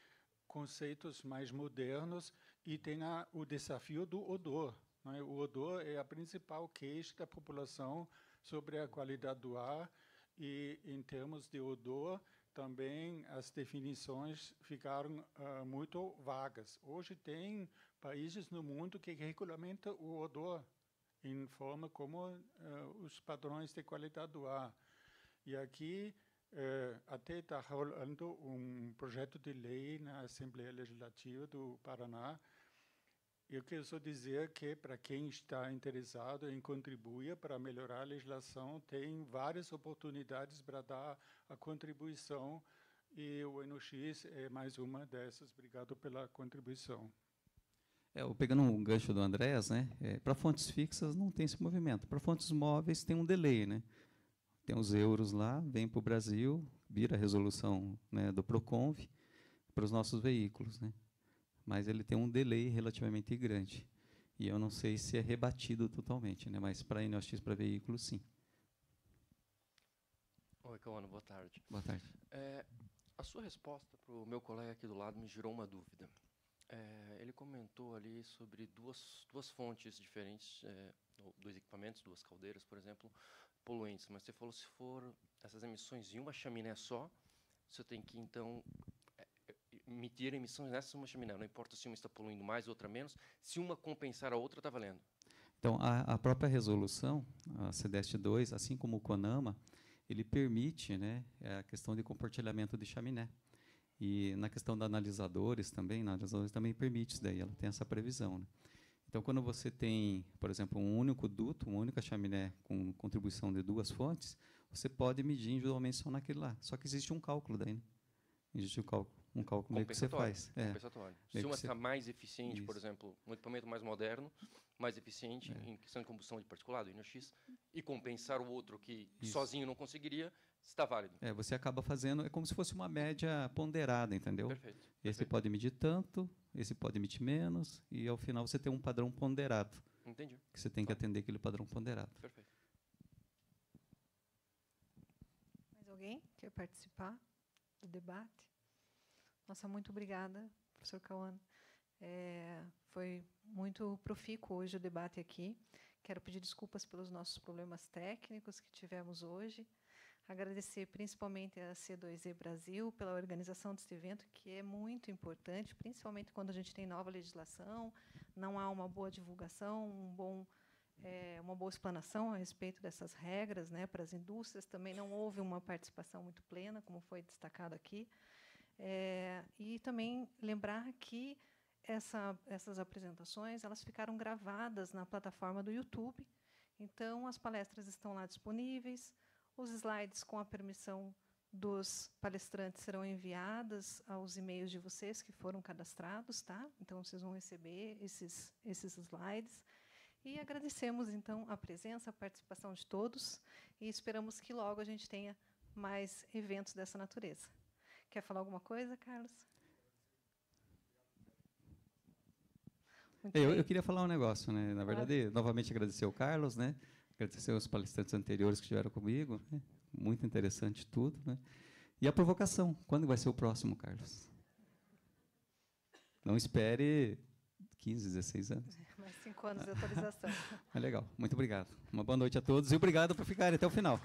conceitos mais modernos, e tem o desafio do odor. Né? O odor é a principal queixa da população sobre a qualidade do ar, e, em termos de odor, também as definições ficaram muito vagas. Hoje tem países no mundo que regulamentam o odor em forma como os padrões de qualidade do ar. E aqui até está rolando um projeto de lei na Assembleia Legislativa do Paraná. Eu quero só dizer que, para quem está interessado em contribuir para melhorar a legislação, tem várias oportunidades para dar a contribuição, e o NOx é mais uma dessas. Obrigado pela contribuição. Pegando um gancho do Andrés, né, para fontes fixas não tem esse movimento. Para fontes móveis tem um delay, né? Tem os euros lá, vem para o Brasil, vira a resolução, né, do Proconv para os nossos veículos, né? Mas ele tem um delay relativamente grande. E eu não sei se é rebatido totalmente, né? Mas para NOx para veículos, sim. Oi, Cauano, boa tarde. Boa tarde. A sua resposta para o meu colega aqui do lado me gerou uma dúvida. Ele comentou ali sobre duas fontes diferentes, dois equipamentos, duas caldeiras, por exemplo, poluentes. Mas você falou, se for essas emissões em uma chaminé só, você tem que, então, emitir emissões nessa uma chaminé. Não importa se uma está poluindo mais, outra menos. Se uma compensar a outra, está valendo. Então, a própria resolução, a CDEST-2, assim como o CONAMA, ele permite, né, a questão de compartilhamento de chaminé. E na questão da analisadores também permite isso daí, ela tem essa previsão, né? Então, quando você tem, por exemplo, um único duto, uma única chaminé com contribuição de duas fontes, você pode medir individualmente só naquele lá. Só que existe um cálculo daí, né? Existe um cálculo meio que você faz. Compensatório. Se uma está mais eficiente, por exemplo, um equipamento mais moderno, mais eficiente em questão de combustão de particulado, NOx, e compensar o outro que sozinho não conseguiria, está válido. Você acaba fazendo, é como se fosse uma média ponderada, entendeu? Perfeito. Esse pode medir tanto, esse pode emitir menos, e ao final você tem um padrão ponderado. Entendi. Que você tem que atender aquele padrão ponderado. Perfeito. Mais alguém quer participar do debate? Nossa, muito obrigada, professor Cauano. Foi muito profícuo hoje o debate aqui. Quero pedir desculpas pelos nossos problemas técnicos que tivemos hoje. Agradecer principalmente a C2E Brasil pela organização deste evento, que é muito importante, principalmente quando a gente tem nova legislação, não há uma boa divulgação, uma boa explanação a respeito dessas regras, né, para as indústrias. Também não houve uma participação muito plena, como foi destacado aqui. E também lembrar que essas apresentações elas ficaram gravadas na plataforma do YouTube. Então, as palestras estão lá disponíveis, os slides, com a permissão dos palestrantes, serão enviadas aos e-mails de vocês que foram cadastrados, tá? Então, vocês vão receber esses slides. E agradecemos, então, a presença, a participação de todos, e esperamos que logo a gente tenha mais eventos dessa natureza. Quer falar alguma coisa, Carlos? Eu queria falar um negócio, né? Na verdade, novamente agradecer ao Carlos, né? Agradecer aos palestrantes anteriores que estiveram comigo, né? Muito interessante tudo, né? E a provocação, quando vai ser o próximo, Carlos? Não espere 15, 16 anos. Mais 5 anos de atualização. Legal, muito obrigado. Uma boa noite a todos e obrigado por ficarem até o final.